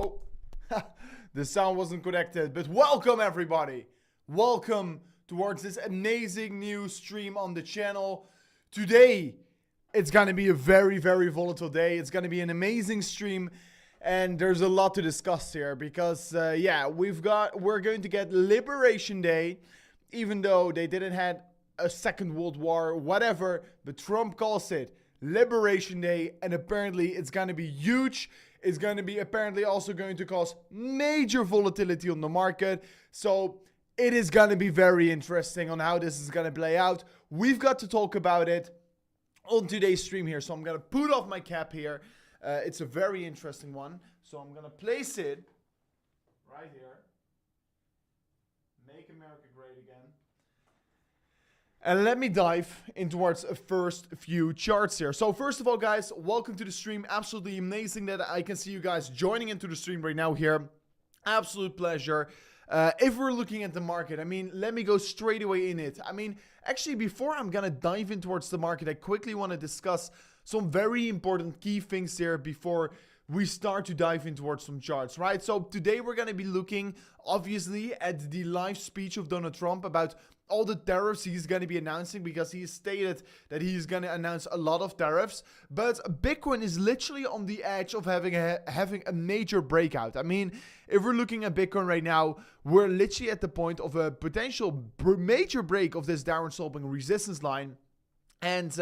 Oh, the sound wasn't connected, but welcome everybody. Welcome towards this amazing new stream on the channel. Today, it's going to be a very, very volatile day. It's going to be an amazing stream. And there's a lot to discuss here because, we're going to get Liberation Day, even though they didn't have a second world war, whatever, but Trump calls it Liberation Day, and apparently it's going to be huge. It's going to be apparently also going to cause major volatility on the market. So it is going to be very interesting on how this is going to play out. We've got to talk about it on today's stream here. So I'm going to put off my cap here. It's a very interesting one. So I'm going to place it right here. Make America great again. And let me dive in towards a first few charts here. So first of all, guys, welcome to the stream. Absolutely amazing that I can see you guys joining into the stream right now here. Absolute pleasure. If we're looking at the market, I mean, let me go straight away in it. I mean, actually, before I'm going to dive in towards the market, I quickly want to discuss some very important key things here before we start to dive in towards some charts, right? So today we're going to be looking, obviously, at the live speech of Donald Trump about all the tariffs he's going to be announcing, because he stated that he's going to announce a lot of tariffs. But Bitcoin is literally on the edge of having a major breakout. I mean, if we're looking at Bitcoin right now, we're literally at the point of a potential major break of this downward sloping resistance line. And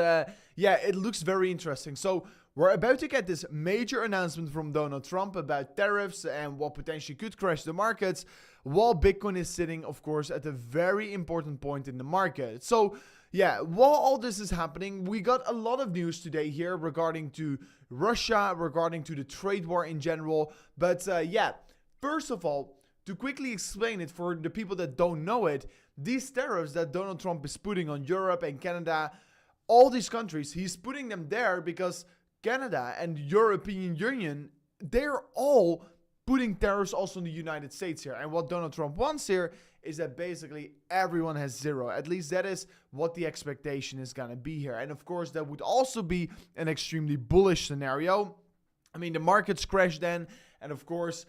it looks very interesting. So we're about to get this major announcement from Donald Trump about tariffs and what potentially could crash the markets, while Bitcoin is sitting, of course, at a very important point in the market. So yeah, while all this is happening, we got a lot of news today here regarding to Russia, regarding to the trade war in general. But first of all, to quickly explain it for the people that don't know it, these tariffs that Donald Trump is putting on Europe and Canada, all these countries, he's putting them there because Canada and European Union, they're all putting tariffs also in the United States here. And what Donald Trump wants here is that basically everyone has zero. At least that is what the expectation is going to be here. And of course, that would also be an extremely bullish scenario. I mean, the markets crash then. And of course,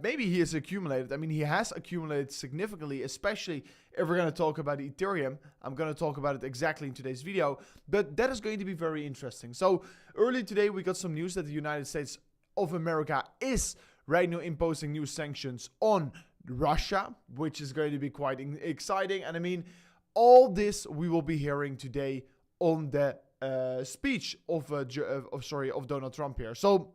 maybe he has accumulated. I mean, he has accumulated significantly, especially if we're going to talk about Ethereum. I'm going to talk about it exactly in today's video. But that is going to be very interesting. So early today, we got some news that the United States of America is right now imposing new sanctions on Russia, which is going to be quite exciting. And I mean, all this we will be hearing today on the speech of Donald Trump here. So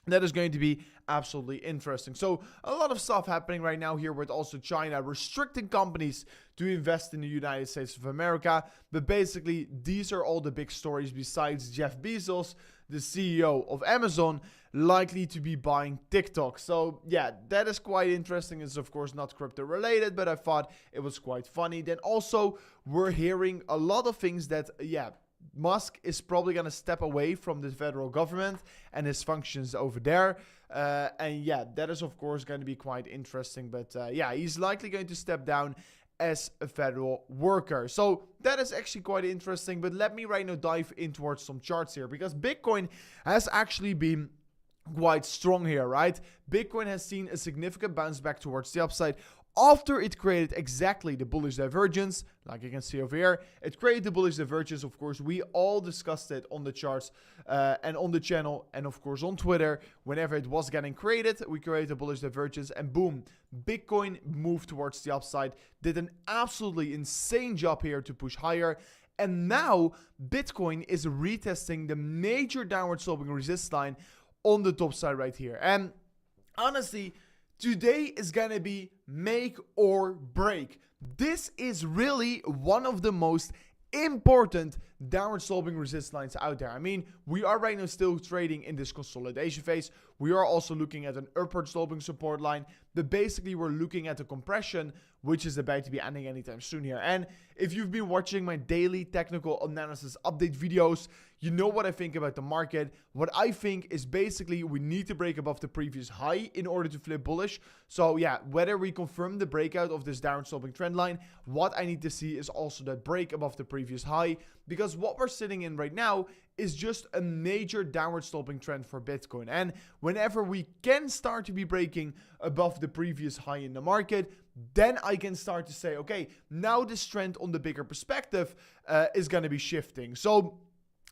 that is going to be absolutely interesting. So a lot of stuff happening right now here with also China restricting companies to invest in the United States of America. But basically, these are all the big stories besides Jeff Bezos, the CEO of Amazon, likely to be buying TikTok. So yeah, that is quite interesting. It's of course not crypto related, but I thought it was quite funny. Then also we're hearing a lot of things that, Musk is probably going to step away from the federal government and his functions over there. That is, of course, going to be quite interesting. But he's likely going to step down as a federal worker. So that is actually quite interesting. But let me right now dive in towards some charts here, because Bitcoin has actually been quite strong here, right? Bitcoin has seen a significant bounce back towards the upside after it created exactly the bullish divergence, like you can see over here. It created the bullish divergence. Of course, we all discussed it on the charts and on the channel, and of course on Twitter. Whenever it was getting created, we created a bullish divergence, and boom, Bitcoin moved towards the upside, did an absolutely insane job here to push higher. And now Bitcoin is retesting the major downward sloping resistance line on the top side right here. And honestly, today is gonna be make or break. This is really one of the most important downward sloping resistance lines out there. I mean, we are right now still trading in this consolidation phase. We are also looking at an upward sloping support line, but basically we're looking at a compression which is about to be ending anytime soon here. And if you've been watching my daily technical analysis update videos, You know what I think about the market. What I think is basically we need to break above the previous high in order to flip bullish. So yeah, whether we confirm the breakout of this down sloping trend line, what I need to see is also that break above the previous high, because what we're sitting in right now is just a major downward sloping trend for Bitcoin. And whenever we can start to be breaking above the previous high in the market, then I can start to say, okay, now this trend on the bigger perspective is going to be shifting. So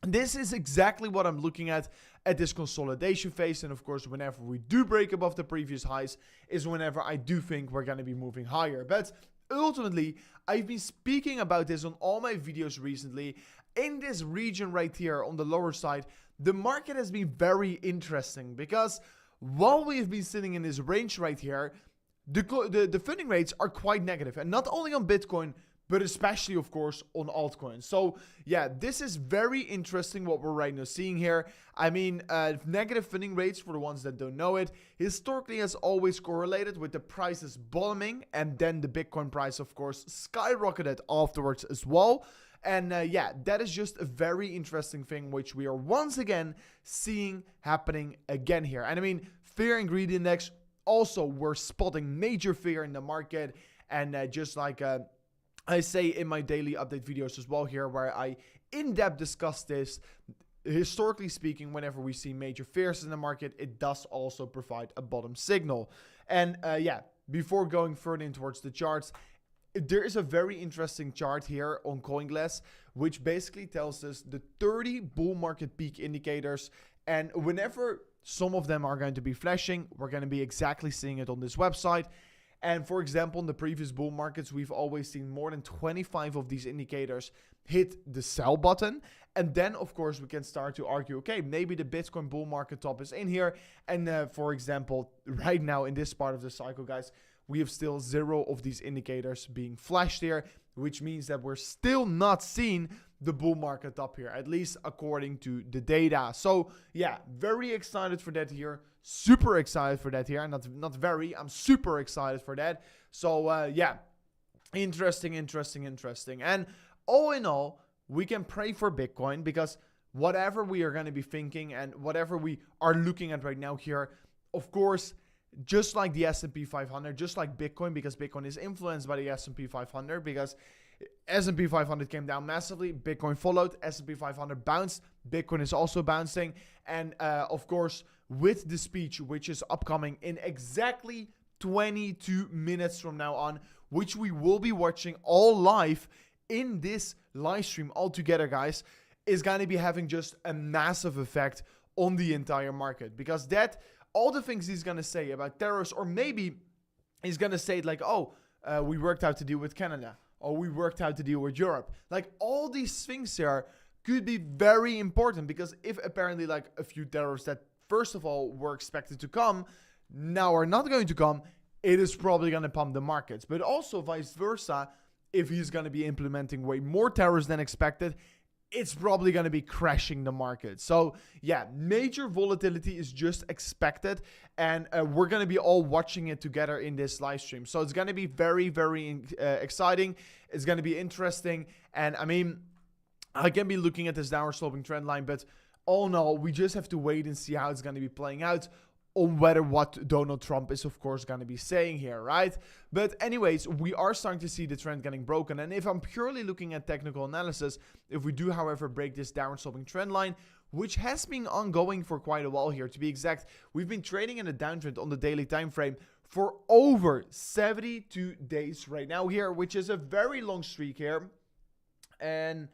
this is exactly what I'm looking at this consolidation phase. And of course, whenever we do break above the previous highs is whenever I do think we're going to be moving higher. But ultimately, I've been speaking about this on all my videos recently. In this region right here on the lower side, the market has been very interesting because while we've been sitting in this range right here, the funding rates are quite negative. And not only on Bitcoin, but especially, of course, on altcoins. So yeah, this is very interesting what we're right now seeing here. I mean, negative funding rates, for the ones that don't know it, historically has always correlated with the prices bottoming and then the Bitcoin price, of course, skyrocketed afterwards as well. And yeah, that is just a very interesting thing, which we are once again seeing happening again here. And I mean, fear and greed index, also we're spotting major fear in the market. And just like I say in my daily update videos as well here, where I in-depth discuss this, historically speaking, whenever we see major fears in the market, it does also provide a bottom signal. And yeah, before going further in towards the charts, there is a very interesting chart here on CoinGlass, which basically tells us the 30 bull market peak indicators. And whenever some of them are going to be flashing, we're going to be exactly seeing it on this website. And for example, in the previous bull markets, we've always seen more than 25 of these indicators hit the sell button. And then, of course, we can start to argue, okay, maybe the Bitcoin bull market top is in here. And for example, right now in this part of the cycle, guys, we have still 0 of these indicators being flashed here, which means that we're still not seeing the bull market up here, at least according to the data. So yeah, very excited for that here. Super excited for that here. I'm super excited for that. So yeah, interesting. And all in all, we can pray for Bitcoin, because whatever we are going to be thinking and whatever we are looking at right now here, of course, just like the S&P 500, just like Bitcoin, because Bitcoin is influenced by the S&P 500, because S&P 500 came down massively, Bitcoin followed, S&P 500 bounced, Bitcoin is also bouncing. And of course, with the speech, which is upcoming in exactly 22 minutes from now on, which we will be watching all live in this live stream altogether, guys, is going to be having just a massive effect on the entire market, because that all the things he's going to say about tariffs, or maybe he's going to say it like, oh, we worked out to deal with Canada, or we worked out to deal with Europe. Like, all these things here could be very important, because if apparently like a few tariffs that first of all were expected to come now are not going to come, it is probably going to pump the markets. But also vice versa, if he's going to be implementing way more tariffs than expected, it's probably going to be crashing the market. So yeah, major volatility is just expected, and we're going to be all watching it together in this live stream. So it's going to be very, very exciting. It's going to be interesting. And I mean, I can be looking at this downward sloping trend line, but all in all, we just have to wait and see how it's going to be playing out, on whether what Donald Trump is, of course, going to be saying here, right? But anyways, we are starting to see the trend getting broken. And if I'm purely looking at technical analysis, if we do, however, break this downward sloping trend line, which has been ongoing for quite a while here, to be exact, we've been trading in a downtrend on the daily time frame for over 72 days right now here, which is a very long streak here. And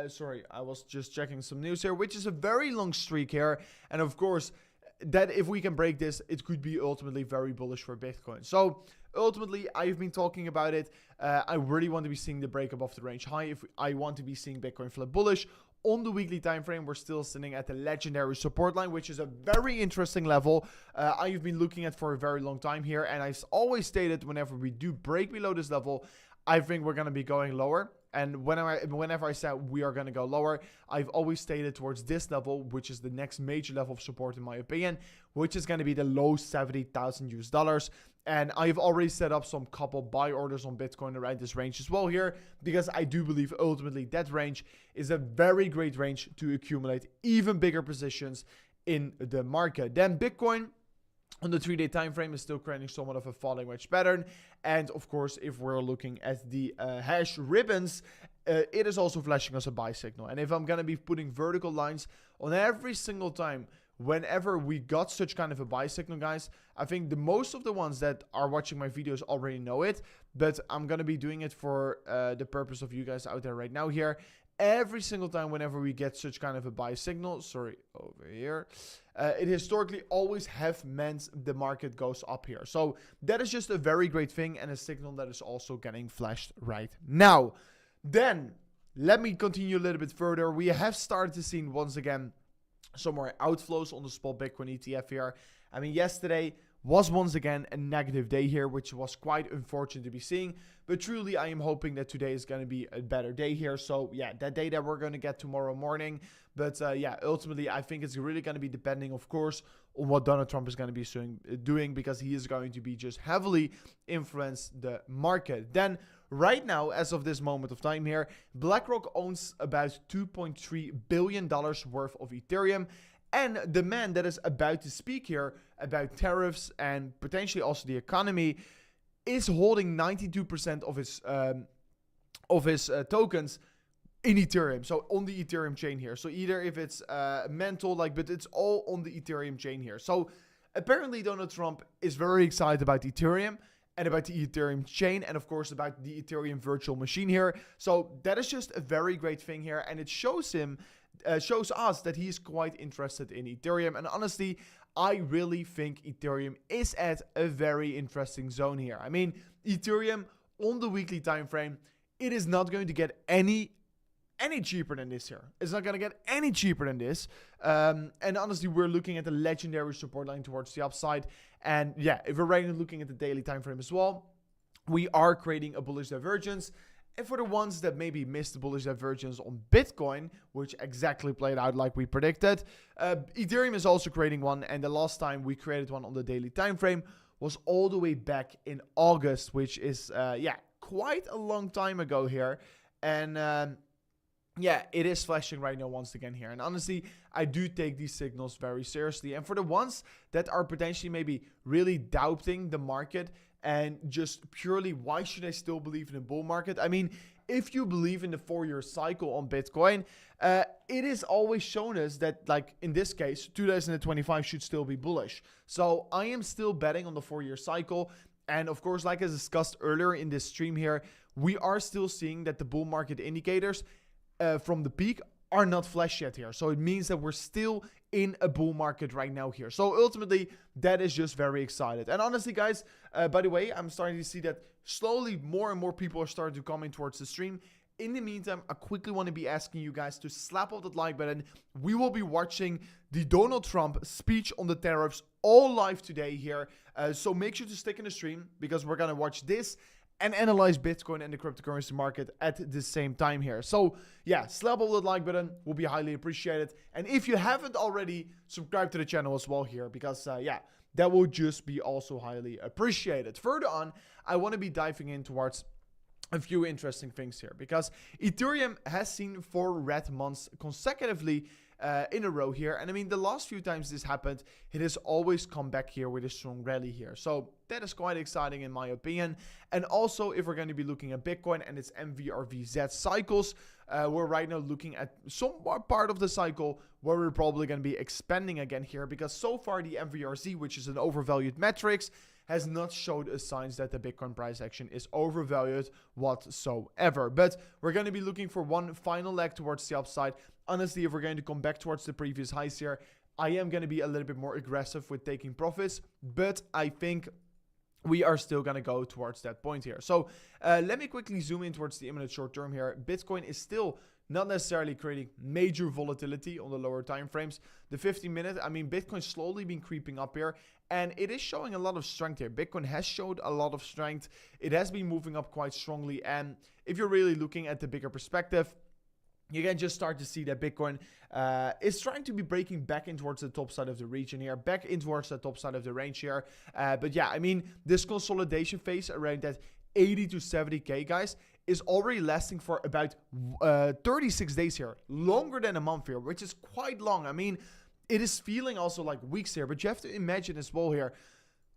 sorry, I was just checking some news here, which is a very long streak here. And of course, that if we can break this, it could be ultimately very bullish for Bitcoin. So ultimately, I've been talking about it. I really want to be seeing the break above the range high. If I want to be seeing Bitcoin flip bullish on the weekly time frame, we're still sitting at the legendary support line, which is a very interesting level. I've been looking at for a very long time here, and I've always stated whenever we do break below this level, I think we're going to be going lower. And whenever I said we are going to go lower, I've always stated towards this level, which is the next major level of support in my opinion, which is going to be the low 70,000 US dollars. And I've already set up some couple buy orders on Bitcoin around this range as well here, because I do believe ultimately that range is a very great range to accumulate even bigger positions in the market. Then Bitcoin on the 3-day time frame is still creating somewhat of a falling wedge pattern. And of course, if we're looking at the hash ribbons, it is also flashing us a buy signal. And if I'm going to be putting vertical lines on every single time whenever we got such kind of a buy signal, guys, I think the most of the ones that are watching my videos already know it, but I'm going to be doing it for the purpose of you guys out there right now here. Every single time whenever we get such kind of a buy signal, sorry, over here, it historically always have meant the market goes up here. So that is just a very great thing and a signal that is also getting flashed right now. Then let me continue a little bit further. We have started to see once again some more outflows on the spot Bitcoin ETF here. I mean, yesterday was once again a negative day here, which was quite unfortunate to be seeing. But truly, I am hoping that today is going to be a better day here. So yeah, that day that we're going to get tomorrow morning. But yeah, ultimately, I think it's really going to be depending, of course, on what Donald Trump is going to be doing, because he is going to be just heavily influence the market. Then right now, as of this moment of time here, BlackRock owns about $2.3 billion worth of Ethereum. And the man that is about to speak here about tariffs and potentially also the economy is holding 92% of his tokens in Ethereum. So on the Ethereum chain here. So either if it's mental, but it's all on the Ethereum chain here. So apparently Donald Trump is very excited about Ethereum and about the Ethereum chain, and of course about the Ethereum virtual machine here. So that is just a very great thing here, and it shows us that he's quite interested in Ethereum. And honestly, I really think Ethereum is at a very interesting zone here. I mean, Ethereum on the weekly time frame, it is not going to get any cheaper than this here. It's not going to get any cheaper than this. And honestly, we're looking at the legendary support line towards the upside. And yeah, if we're right looking at the daily time frame as well, we are creating a bullish divergence. And for the ones that maybe missed the bullish divergence on Bitcoin, which exactly played out like we predicted, Ethereum is also creating one. And the last time we created one on the daily time frame was all the way back in August, which is yeah, quite a long time ago here. And yeah, it is flashing right now once again here. And honestly, I do take these signals very seriously. And for the ones that are potentially maybe really doubting the market and just purely, why should I still believe in a bull market? I mean, if you believe in the 4-year cycle on Bitcoin, it is always shown us that, like in this case, 2025 should still be bullish. So I am still betting on the 4-year cycle. And of course, like I discussed earlier in this stream here, we are still seeing that the bull market indicators from the peak are not flashed yet here. So it means that we're still in a bull market right now here. So ultimately, that is just very excited. And honestly, guys, by the way, I'm starting to see that slowly more and more people are starting to come in towards the stream. In the meantime, I quickly want to be asking you guys to slap off that like button. We will be watching the Donald Trump speech on the tariffs all live today here. So make sure to stick in the stream, because we're going to watch this and analyze Bitcoin and the cryptocurrency market at the same time here. So yeah, slap all that like button will be highly appreciated. And if you haven't already, subscribe to the channel as well here, because yeah, that will just be also highly appreciated. Further on, I want to be diving in towards a few interesting things here, because Ethereum has seen 4 red months consecutively in a row here. And I mean, the last few times this happened, it has always come back here with a strong rally here. So that is quite exciting in my opinion. And also, if we're going to be looking at Bitcoin and its MVRVZ cycles, we're right now looking at some part of the cycle where we're probably going to be expanding again here, because so far the MVRZ, which is an overvalued metrics, has not showed us signs that the Bitcoin price action is overvalued whatsoever. But we're going to be looking for one final leg towards the upside. Honestly, if we're going to come back towards the previous highs here, I am going to be a little bit more aggressive with taking profits, but I think we are still going to go towards that point here. So let me quickly zoom in towards the imminent short term here. Bitcoin is still not necessarily creating major volatility on the lower time frames. The 15-minute, I mean, Bitcoin's slowly been creeping up here, And it is showing a lot of strength here. Bitcoin has showed a lot of strength. It has been moving up quite strongly. And if you're really looking at the bigger perspective, you can just start to see that Bitcoin is trying to be breaking back in towards the top side of the region here, back in towards the top side of the range here. But yeah, I mean, this consolidation phase around that 80 to 70K, guys, is already lasting for about 36 days here, longer than a month here, which is quite long. I mean, it is feeling also like weeks here, but you have to imagine as well here,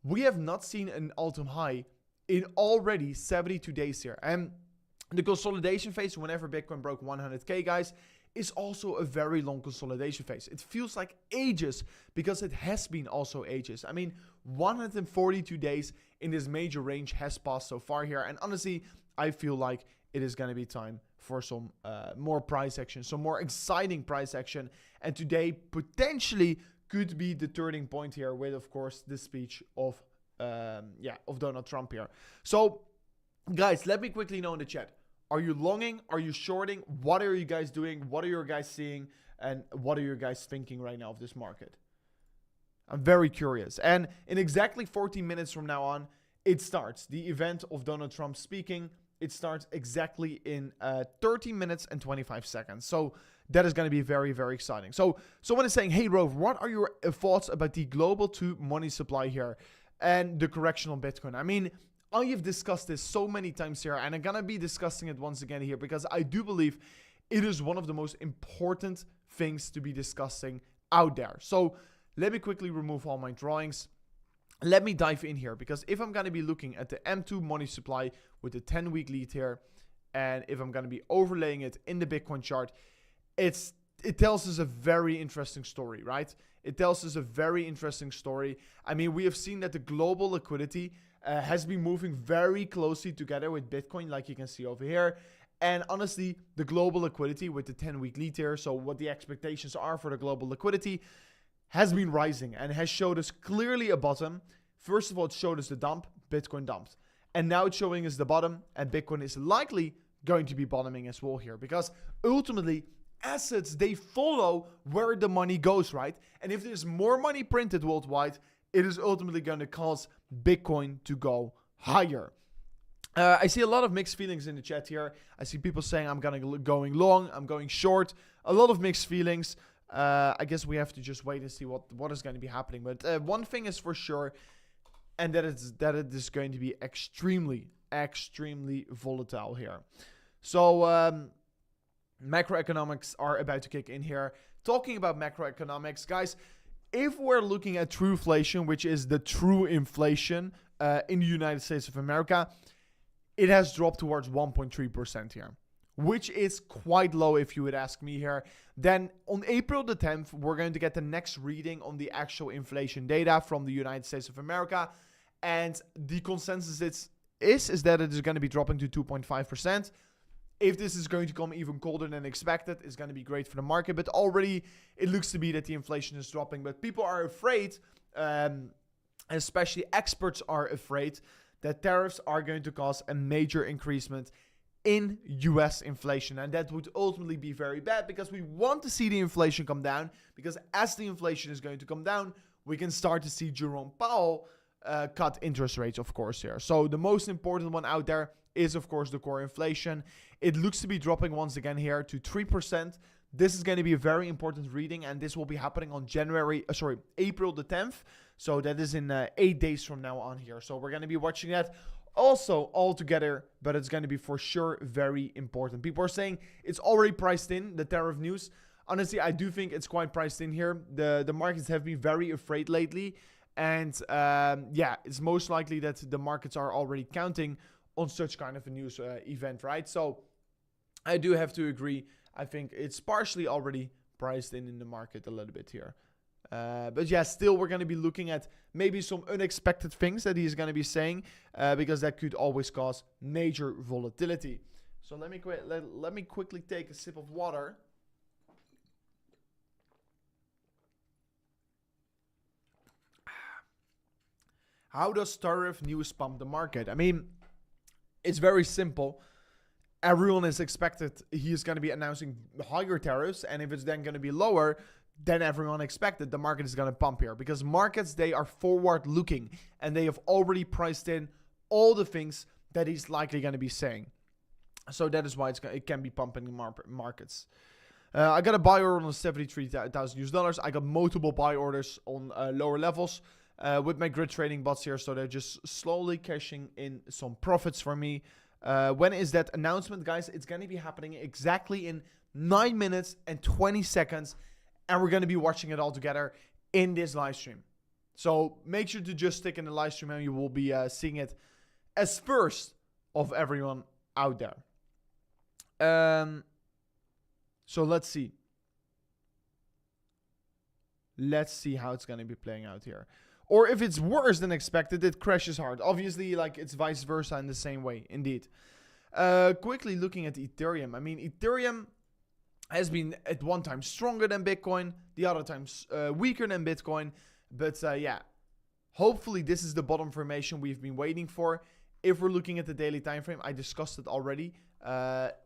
we have not seen an all-time high in already 72 days here. And the consolidation phase, whenever Bitcoin broke 100K, guys, is also a very long consolidation phase. It feels like ages because it has been also ages. I mean, 142 days in this major range has passed so far here. And honestly, I feel like it is going to be time for some more price action, some more exciting price action. And today potentially could be the turning point here with, of course, the speech of Donald Trump here. So guys, let me quickly know in the chat. Are you longing? Are you shorting? What are you guys doing? What are you guys seeing? And what are you guys thinking right now of this market? I'm very curious. And in exactly 14 minutes from now on, it starts. The event of Donald Trump speaking, it starts exactly in 13 minutes and 25 seconds. So that is going to be very, very exciting. So someone is saying, hey, Rover, what are your thoughts about the global money supply here and the correction on Bitcoin? I mean, I have discussed this so many times here, and I'm going to be discussing it once again here because I do believe it is one of the most important things to be discussing out there. So let me quickly remove all my drawings. Let me dive in here because if I'm going to be looking at the M2 money supply with the 10-week lead here, and if I'm going to be overlaying it in the Bitcoin chart, it tells us a very interesting story, right? It tells us a very interesting story. I mean, we have seen that the global liquidity has been moving very closely together with Bitcoin, like you can see over here. And honestly, the global liquidity with the 10-week lead here, so what the expectations are for the global liquidity, has been rising and has showed us clearly a bottom. First of all, it showed us the dump, Bitcoin dumped. And now it's showing us the bottom, and Bitcoin is likely going to be bottoming as well here. Because ultimately, assets, they follow where the money goes, right? And if there's more money printed worldwide, it is ultimately going to cause Bitcoin to go higher. I see a lot of mixed feelings in the chat here. I see people saying I'm going long, I'm going short. A lot of mixed feelings. I guess we have to just wait and see what is going to be happening. But one thing is for sure, and that it is going to be extremely, extremely volatile here. So macroeconomics are about to kick in here. Talking about macroeconomics, guys, if we're looking at true inflation, which is the true inflation in the United States of America, it has dropped towards 1.3% here, which is quite low if you would ask me here. Then on April the 10th, we're going to get the next reading on the actual inflation data from the United States of America. And the consensus is that it is going to be dropping to 2.5%. If this is going to come even colder than expected, it's going to be great for the market. But already it looks to be that the inflation is dropping. But people are afraid, especially experts are afraid, that tariffs are going to cause a major increasement in US inflation. And that would ultimately be very bad because we want to see the inflation come down. Because as the inflation is going to come down, we can start to see Jerome Powell cut interest rates, of course, here. So the most important one out there is, of course, the core inflation. It looks to be dropping once again here to 3%. This is going to be a very important reading, and this will be happening on April the 10th. So that is in 8 days from now on here. So we're going to be watching that also all together, but it's going to be for sure very important. People are saying it's already priced in, the tariff news. Honestly, I do think it's quite priced in here. The markets have been very afraid lately. And yeah, it's most likely that the markets are already counting on such kind of a news event, right? So I do have to agree. I think it's partially already priced in the market a little bit here. But yeah, still we're going to be looking at maybe some unexpected things that he's going to be saying because that could always cause major volatility. So let me quickly take a sip of water. How does tariff news pump the market? I mean, it's very simple. Everyone is expected he is going to be announcing higher tariffs, and if it's then going to be lower, than everyone expected, the market is going to pump here. Because markets, they are forward looking. And they have already priced in all the things that he's likely going to be saying. So that is why it can be pumping in markets. I got a buy order on $73,000. I got multiple buy orders on lower levels with my grid trading bots here. So they're just slowly cashing in some profits for me. When is that announcement, guys? It's going to be happening exactly in 9 minutes and 20 seconds. And we're going to be watching it all together in this live stream. So make sure to just stick in the live stream and you will be seeing it as first of everyone out there. So let's see. Let's see how it's going to be playing out here. Or if it's worse than expected, it crashes hard. Obviously, like it's vice versa in the same way, indeed. Quickly looking at Ethereum. I mean, Ethereum has been at one time stronger than Bitcoin, the other times weaker than Bitcoin. But yeah, hopefully this is the bottom formation we've been waiting for. If we're looking at the daily time frame, I discussed it already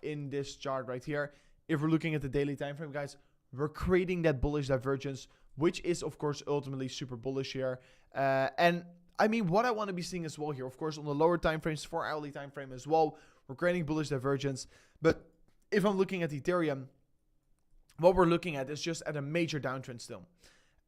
in this chart right here. If we're looking at the daily time frame, guys, we're creating that bullish divergence, which is, of course, ultimately super bullish here. And I mean, what I want to be seeing as well here, of course, on the lower time frames, 4-hourly time frame as well, we're creating bullish divergence. But if I'm looking at Ethereum, what we're looking at is just at a major downtrend still.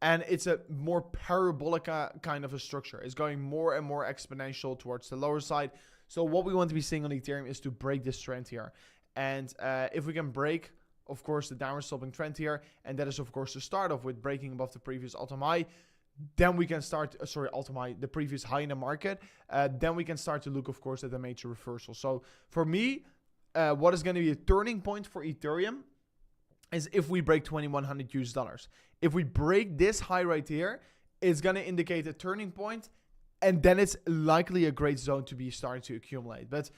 And it's a more parabolic kind of a structure. It's going more and more exponential towards the lower side. So what we want to be seeing on Ethereum is to break this trend here. And if we can break, of course, the downward sloping trend here, and that is, of course, to start off with breaking above the previous all-time high, then we can start, all-time high, the previous high in the market, then we can start to look, of course, at the major reversal. So for me, what is going to be a turning point for Ethereum is if we break $2,100. If we break this high right here, it's going to indicate a turning point, and then it's likely a great zone to be starting to accumulate. But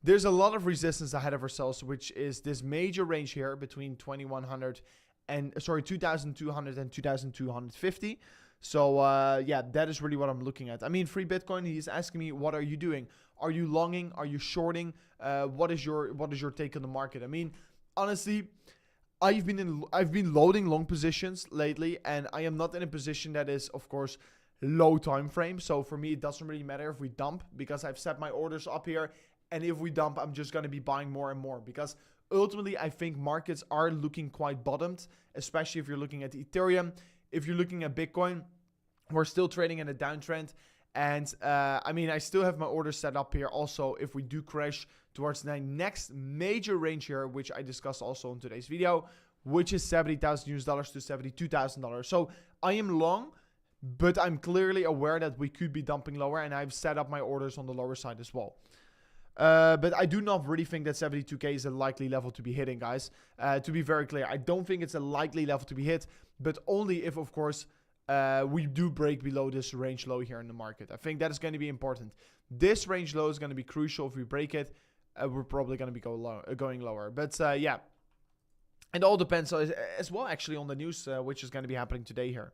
there's a lot of resistance ahead of ourselves, which is this major range here between 2,200 and 2,250. So yeah, that is really what I'm looking at. I mean, Free Bitcoin, he's asking me, what are you doing? Are you longing? Are you shorting? What is your take on the market? I mean, honestly, I've been loading long positions lately, and I am not in a position that is, of course, low time frame. So for me, it doesn't really matter if we dump, because I've set my orders up here. And if we dump, I'm just going to be buying more and more, because ultimately I think markets are looking quite bottomed, especially if you're looking at Ethereum. If you're looking at Bitcoin, we're still trading in a downtrend. And I mean, I still have my orders set up here. Also, if we do crash towards the next major range here, which I discussed also in today's video, which is $70,000 to $72,000. So I am long, but I'm clearly aware that we could be dumping lower, and I've set up my orders on the lower side as well. But I do not really think that 72k is a likely level to be hitting, guys. To be very clear, I don't think it's a likely level to be hit, but only if, of course, we do break below this range low here in the market. I think that is going to be important. This range low is going to be crucial. If we break it, we're probably going to be going lower. But yeah, it all depends as well, actually, on the news, which is going to be happening today here.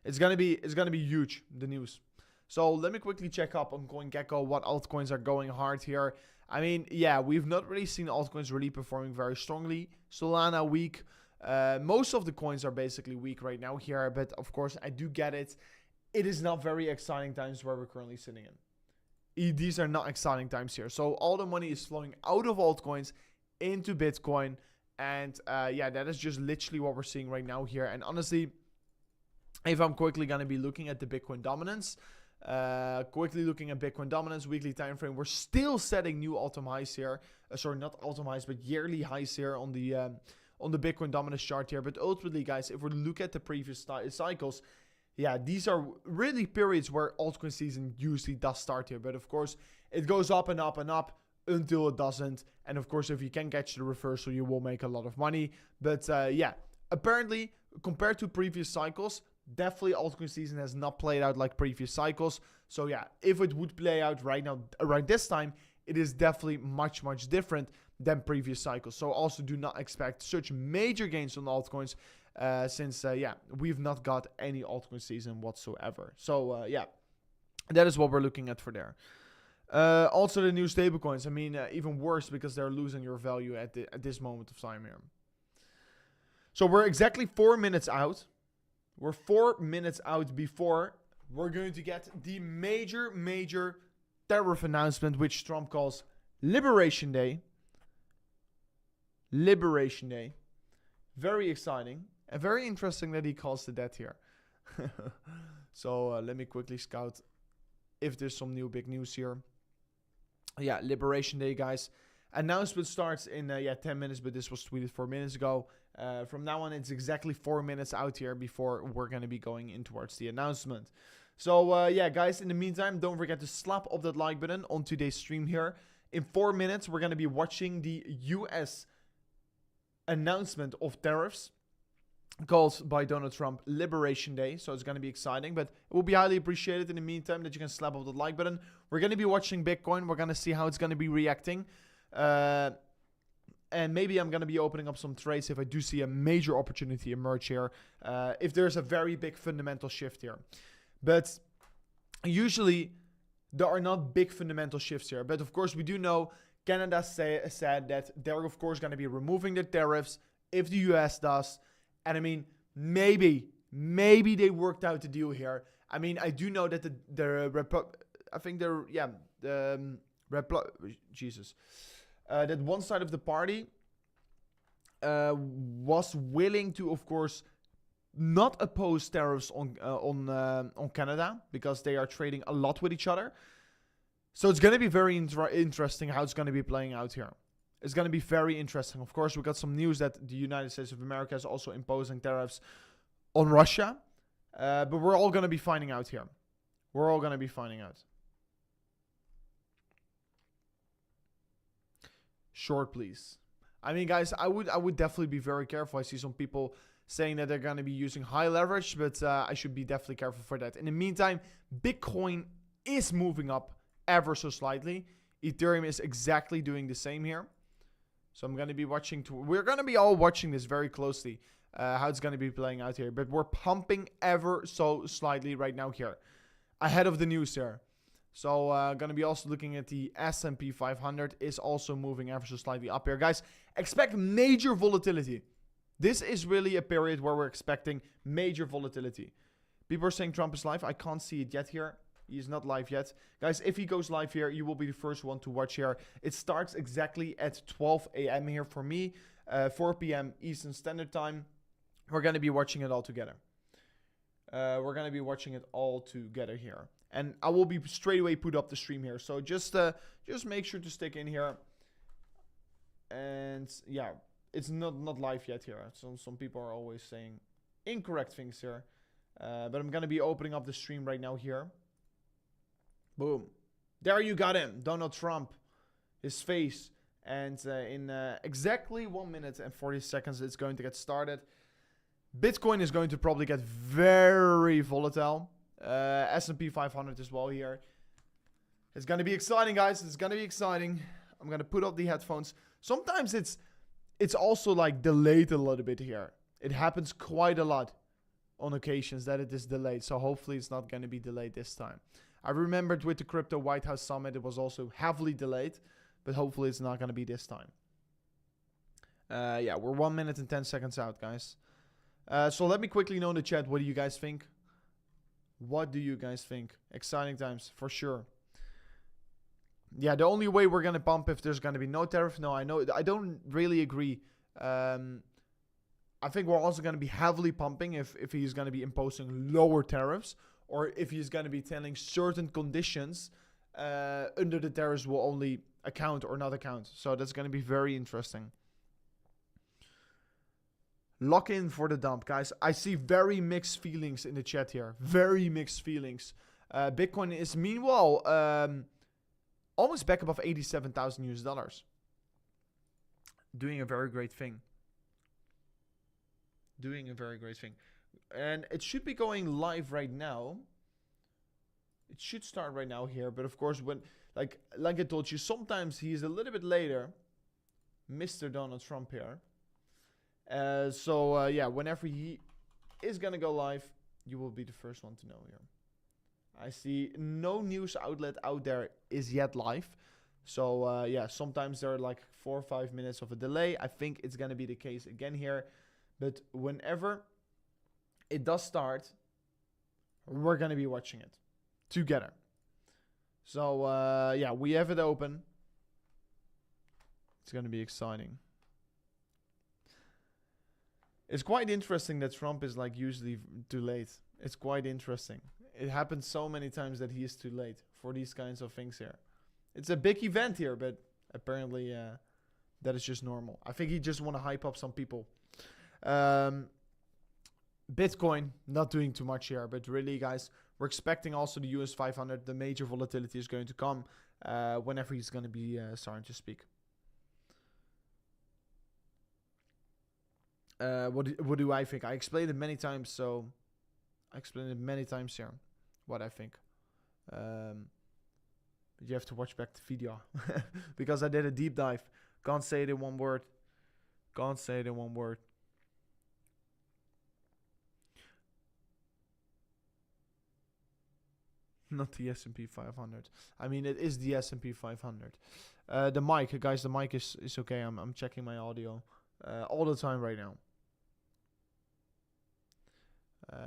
It's going to be huge, the news. So let me quickly check up on CoinGecko what altcoins are going hard here. I mean, yeah, we've not really seen altcoins really performing very strongly. Solana weak. Most of the coins are basically weak right now here, but of course I do get it. It is not very exciting times where we're currently sitting in. These are not exciting times here. So all the money is flowing out of altcoins into Bitcoin. And yeah, that is just literally what we're seeing right now here. And honestly, if I'm quickly going to be looking at the Bitcoin dominance, weekly time frame, we're still setting new all-time highs here. Sorry, not all-time highs, but yearly highs here on the Bitcoin dominance chart here. But ultimately, guys, if we look at the previous cycles, yeah, these are really periods where altcoin season usually does start here. But of course, it goes up and up and up until it doesn't. And of course, if you can catch the reversal, you will make a lot of money. But yeah, apparently, compared to previous cycles, definitely altcoin season has not played out like previous cycles. So yeah, if it would play out right now, around this time, it is definitely much, much different than previous cycles. So also do not expect such major gains on altcoins since, yeah, we've not got any altcoin season whatsoever. So yeah, that is what we're looking at for there. Also the new stablecoins, I mean, even worse because they're losing your value at this moment of time here. So we're exactly 4 minutes out We're 4 minutes out before we're going to get the major tariff announcement, which Trump calls Liberation Day. Liberation Day. Very exciting. And very interesting that he calls it that here. So let me quickly scout if there's some new big news here. Yeah, Liberation Day, guys. Announcement starts in 10 minutes, but this was tweeted 4 minutes ago. From now on, it's exactly 4 minutes out here before we're going to be going in towards the announcement. So, yeah, guys, in the meantime, don't forget to slap up that like button on today's stream here. In 4 minutes, we're going to be watching the US announcement of tariffs called by Donald Trump Liberation Day. So it's going to be exciting, but it will be highly appreciated in the meantime that you can slap up the like button. We're going to be watching Bitcoin. We're going to see how it's going to be reacting. And maybe I'm going to be opening up some trades if I do see a major opportunity emerge here. If there's a very big fundamental shift here. But usually there are not big fundamental shifts here. But of course we do know Canada said that they're of course going to be removing the tariffs if the US does. And I mean, maybe they worked out the deal here. I mean, I do know that that one side of the party was willing to, of course, not oppose tariffs on Canada because they are trading a lot with each other. So it's going to be very interesting how it's going to be playing out here. It's going to be very interesting. Of course, we got some news that the United States of America is also imposing tariffs on Russia. But we're all going to be finding out here. We're all going to be finding out. Short, please. I mean, guys, I would definitely be very careful. I see some people saying that they're going to be using high leverage, but I should be definitely careful for that. In the meantime, Bitcoin is moving up ever so slightly. Ethereum is exactly doing the same here. So I'm going to be watching. We're going to be all watching this very closely, how it's going to be playing out here. But we're pumping ever so slightly right now here, ahead of the news here. So going to be also looking at the S&P 500 is also moving ever so slightly up here. Guys, expect major volatility. This is really a period where we're expecting major volatility. People are saying Trump is live. I can't see it yet here. He is not live yet. Guys, if he goes live here, you will be the first one to watch here. It starts exactly at 12 a.m. here for me. 4 p.m. Eastern Standard Time. We're going to be watching it all together. We're going to be watching it all together here. And I will be straight away put up the stream here. So just make sure to stick in here. And yeah, it's not live yet here. Some people are always saying incorrect things here. But I'm going to be opening up the stream right now here. Boom. There you got him. Donald Trump. His face. And in exactly 1 minute and 40 seconds, it's going to get started. Bitcoin is going to probably get very volatile. S&P 500 as well here. It's going to be exciting, guys. It's going to be exciting. I'm going to put up the headphones. Sometimes it's also like delayed a little bit here. It happens quite a lot on occasions that it is delayed. So hopefully it's not going to be delayed this time. I remembered with the Crypto White House Summit, it was also heavily delayed. But hopefully it's not going to be this time. Yeah, we're 1 minute and 10 seconds out, guys. So let me quickly know in the chat, what do you guys think? What do you guys think? Exciting times, for sure. Yeah, the only way we're going to pump if there's going to be no tariff. No, I know. I don't really agree. I think we're also going to be heavily pumping if he's going to be imposing lower tariffs. Or if he's going to be telling certain conditions under the tariffs will only account or not account. So that's going to be very interesting. Lock in for the dump, guys. I see very mixed feelings in the chat here. Very mixed feelings. Bitcoin is meanwhile almost back above 87,000 US dollars. Doing a very great thing. Doing a very great thing. And it should be going live right now. It should start right now here. But of course, when like I told you, sometimes he's a little bit later. Mr. Donald Trump here. So yeah, whenever he is going to go live, you will be the first one to know here. I see no news outlet out there is yet live. So yeah, sometimes there are like 4 or 5 minutes of a delay. I think it's going to be the case again here. But whenever it does start, we're going to be watching it together. So, yeah, we have it open. It's going to be exciting. It's quite interesting that Trump is like usually too late. It's quite interesting. It happens so many times that he is too late for these kinds of things here. It's a big event here, but apparently that is just normal. I think he just want to hype up some people. Bitcoin, not doing too much here, but really, guys, we're expecting also the US 500. The major volatility is going to come whenever he's going to be starting to speak. What do I think? I explained it many times, so I explained it many times here, what I think. But you have to watch back the video because I did a deep dive. Can't say it in one word. Can't say it in one word. Not the S&P 500. I mean, it is the S&P 500. The mic, guys, the mic is okay. I'm checking my audio all the time right now.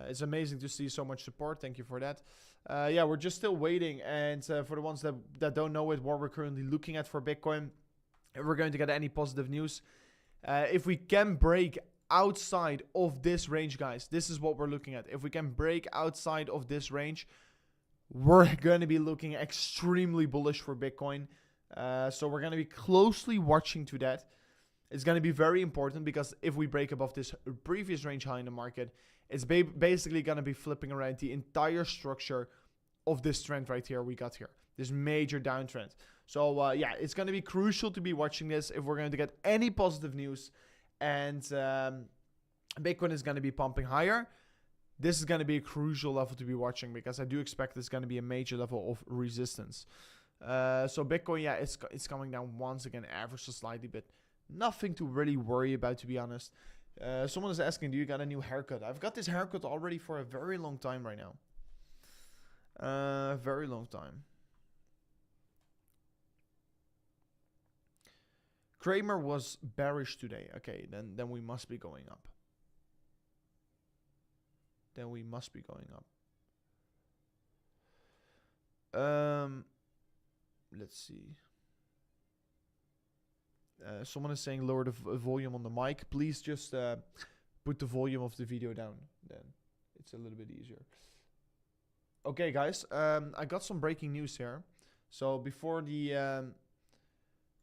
It's amazing to see so much support. Thank you for that. Yeah, we're just still waiting. And for the ones that don't know it, what we're currently looking at for Bitcoin, if we're going to get any positive news, if we can break outside of this range, guys, this is what we're looking at. If we can break outside of this range, we're going to be looking extremely bullish for Bitcoin. So we're going to be closely watching to that. It's going to be very important because if we break above this previous range high in the market, it's basically going to be flipping around the entire structure of this trend right here we got here. This major downtrend. So, yeah, it's going to be crucial to be watching this if we're going to get any positive news. And Bitcoin is going to be pumping higher. This is going to be a crucial level to be watching because I do expect it's going to be a major level of resistance. So Bitcoin, yeah, it's coming down once again, ever so slightly, but nothing to really worry about, to be honest. Someone is asking, do you got a new haircut? I've got this haircut already for a very long time right now. Very long time. Kramer was bearish today. Okay, then we must be going up. Then we must be going up. Let's see. Someone is saying lower the volume on the mic. Please just put the volume of the video down. Then it's a little bit easier. Okay, guys. I got some breaking news here. So before the...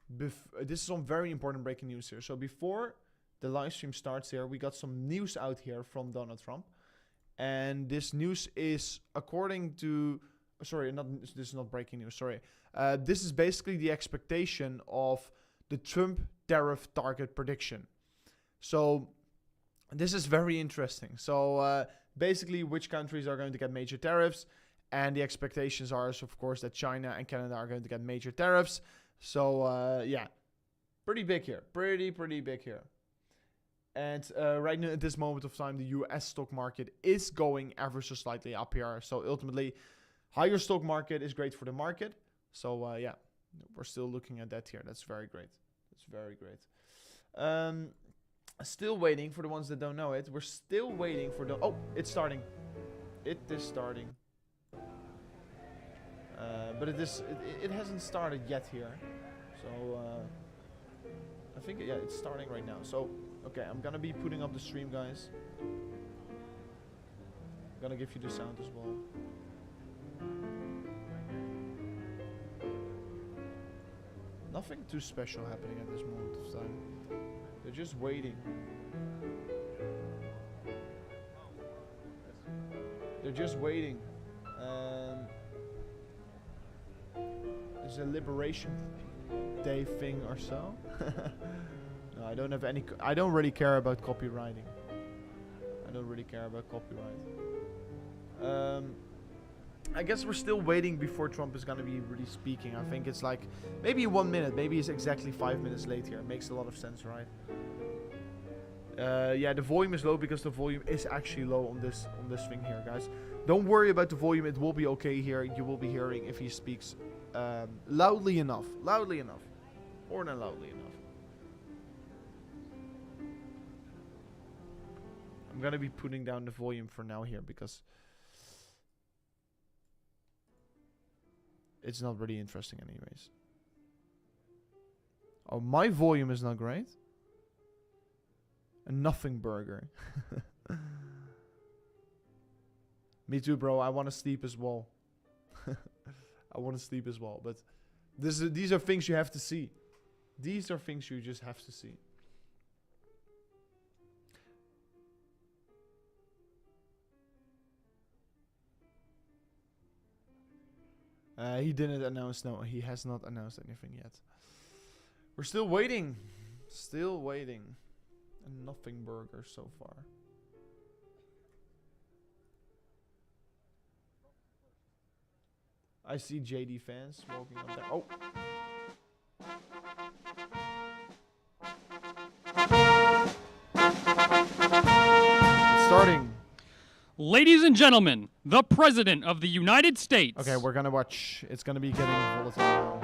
this is some very important breaking news here. So before the live stream starts here, we got some news out here from Donald Trump. And this news is according to... Sorry, this is not breaking news. Sorry. This is basically the expectation of the Trump tariff target prediction. So this is very interesting. So basically, which countries are going to get major tariffs? And the expectations are, of course, that China and Canada are going to get major tariffs. So yeah, pretty big here. Pretty big here. And right now, at this moment of time, the US stock market is going ever so slightly up here. So ultimately, higher stock market is great for the market. So yeah, we're still looking at that here. That's very great. That's very great. Still waiting for the ones that don't know it. We're still waiting for the... Oh, it's starting. It is starting. But it hasn't started yet here. So I think, yeah, it's starting right now. So, okay, I'm going to be putting up the stream, guys. I'm going to give you the sound as well. Nothing too special happening at this moment of time. They're just waiting. They're just waiting. There's a Liberation Day thing or so. No, I don't have any. I don't really care about copywriting. I don't really care about copyright. I guess we're still waiting before Trump is going to be really speaking. I think it's like maybe 1 minute. Maybe it's exactly 5 minutes late here. It makes a lot of sense, right? Yeah, the volume is low because the volume is actually low on this thing here, guys. Don't worry about the volume. It will be okay here. You will be hearing if he speaks loudly enough. Loudly enough. More than loudly enough. I'm gonna be putting down the volume for now here because it's not really interesting anyways. Oh, my volume is not great. A nothing burger. Me too, bro. I want to sleep as well. I want to sleep as well. But these are things you have to see. These are things you just have to see. He didn't announce. No, he has not announced anything yet. We're still waiting. Still waiting. A nothing burger so far. I see JD fans walking up there. Oh. It's starting. Ladies and gentlemen, the President of the United States. Okay, we're gonna watch. It's gonna be getting volatile now.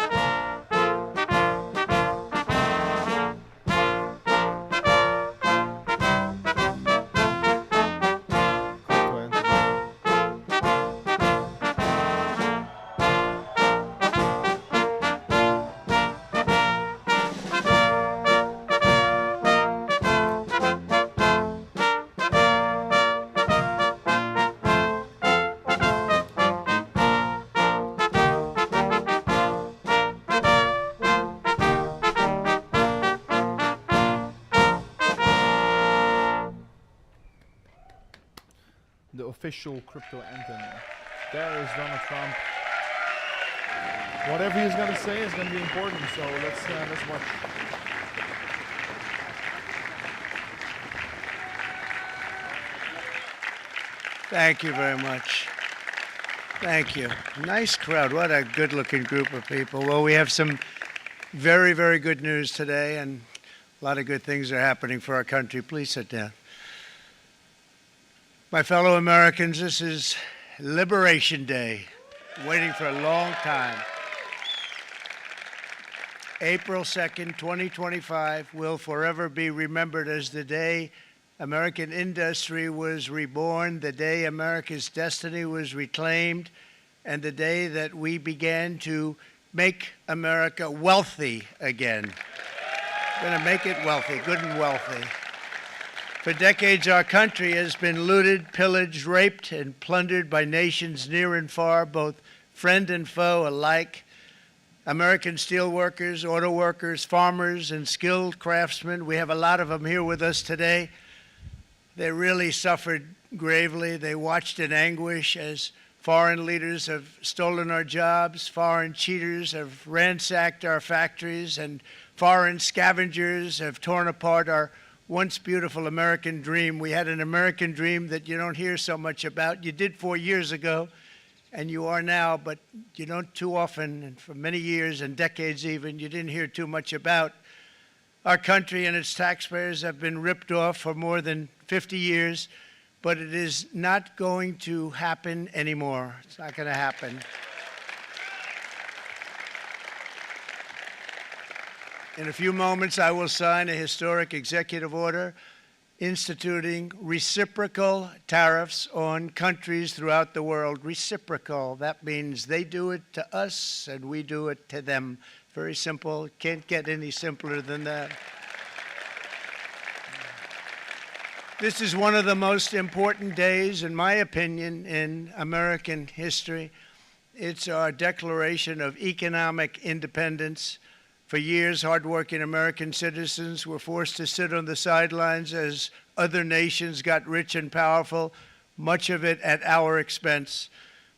The official crypto anthem. There is Donald Trump. Whatever he's gonna say is gonna be important. So let's watch. Thank you very much. Thank you. Nice crowd. What a good-looking group of people. Well, we have some very, very good news today, and a lot of good things are happening for our country. Please sit down. My fellow Americans, this is Liberation Day, waiting for a long time. April 2nd, 2025 will forever be remembered as the day American industry was reborn, the day America's destiny was reclaimed, and the day that we began to make America wealthy again. We're going to make it wealthy, good and wealthy. For decades, our country has been looted, pillaged, raped, and plundered by nations near and far, both friend and foe alike. American steelworkers, auto workers, farmers, and skilled craftsmen, we have a lot of them here with us today. They really suffered gravely. They watched in anguish as foreign leaders have stolen our jobs, foreign cheaters have ransacked our factories, and foreign scavengers have torn apart our once beautiful American dream. We had an American dream that you don't hear so much about. You did 4 years ago, and you are now, but you don't too often, and for many years and decades even, you didn't hear too much about. Our country and its taxpayers have been ripped off for more than 50 years, but it is not going to happen anymore. It's not going to happen. In a few moments, I will sign a historic executive order instituting reciprocal tariffs on countries throughout the world. Reciprocal, that means they do it to us and we do it to them. Very simple, can't get any simpler than that. This is one of the most important days, in my opinion, in American history. It's our declaration of economic independence. For years, hardworking American citizens were forced to sit on the sidelines as other nations got rich and powerful, much of it at our expense.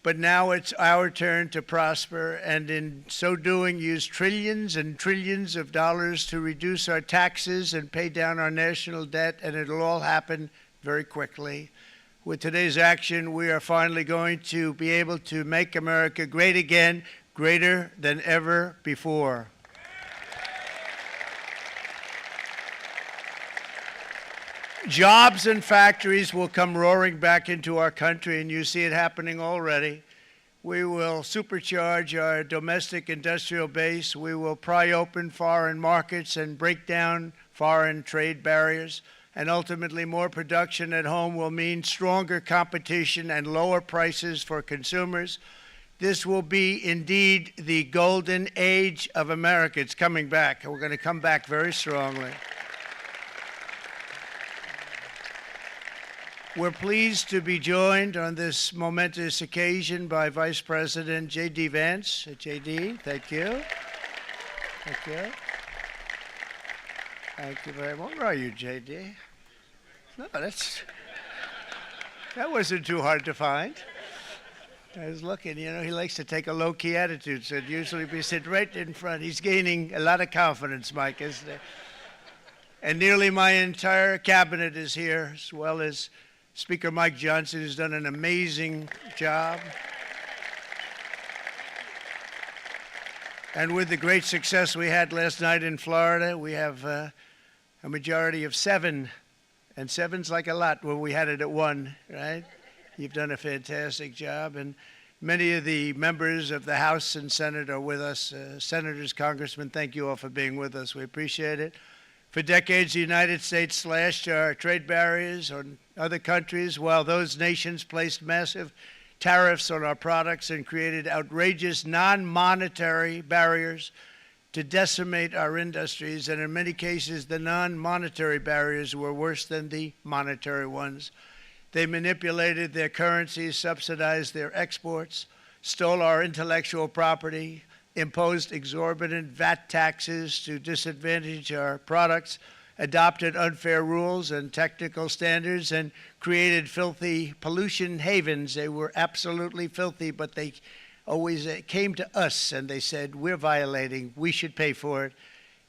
But now it's our turn to prosper, and in so doing, use trillions and trillions of dollars to reduce our taxes and pay down our national debt, and it'll all happen very quickly. With today's action, we are finally going to be able to make America great again, greater than ever before. Jobs and factories will come roaring back into our country, and you see it happening already. We will supercharge our domestic industrial base. We will pry open foreign markets and break down foreign trade barriers. and ultimately more production at home will mean stronger competition and lower prices for consumers. This will be indeed the golden age of America. It's coming back, and we're going to come back very strongly. We're pleased to be joined on this momentous occasion by Vice President J.D. Vance. J.D., thank you. Thank you. Thank you very much. Where are you, J.D.? No, that wasn't too hard to find. I was looking, you know, he likes to take a low-key attitude, so it'd usually be sit right in front. He's gaining a lot of confidence, Mike, isn't he? And nearly my entire cabinet is here, as well as Speaker Mike Johnson, who's done an amazing job. And with the great success we had last night in Florida, we have a majority of 7, and 7's like a lot when we had it at 1, right? You've done a fantastic job, and many of the members of the House and Senate are with us. Senators, Congressmen, thank you all for being with us. We appreciate it. For decades, the United States slashed our trade barriers on other countries, while those nations placed massive tariffs on our products and created outrageous non-monetary barriers to decimate our industries. And in many cases, the non-monetary barriers were worse than the monetary ones. They manipulated their currencies, subsidized their exports, stole our intellectual property, imposed exorbitant VAT taxes to disadvantage our products, adopted unfair rules and technical standards, and created filthy pollution havens. They were absolutely filthy, but they always came to us and they said, we're violating, we should pay for it.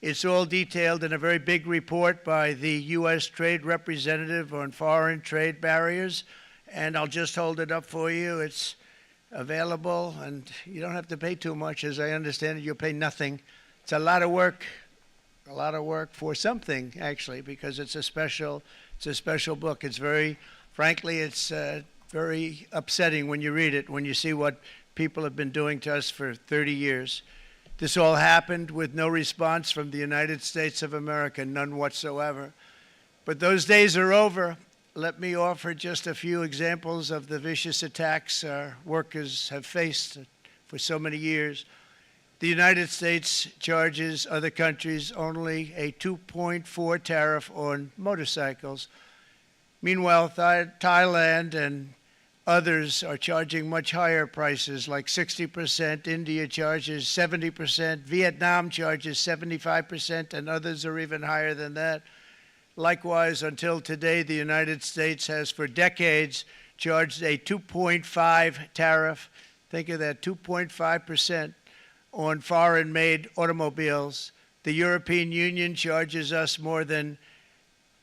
It's all detailed in a very big report by the U.S. Trade Representative on foreign trade barriers, and I'll just hold it up for you. It's available, and you don't have to pay too much. As I understand it, you'll pay nothing. It's a lot of work for something, actually, because it's a special book. It's very, frankly, it's very upsetting when you read it, when you see what people have been doing to us for 30 years. This all happened with no response from the United States of America, none whatsoever. But those days are over. Let me offer just a few examples of the vicious attacks our workers have faced for so many years. The United States charges other countries only a 2.4 tariff on motorcycles. Meanwhile, Thailand and others are charging much higher prices, like 60%. India charges 70%. Vietnam charges 75%, and others are even higher than that. Likewise, until today, the United States has for decades charged a 2.5 tariff. Think of that, 2.5% on foreign-made automobiles. The European Union charges us more than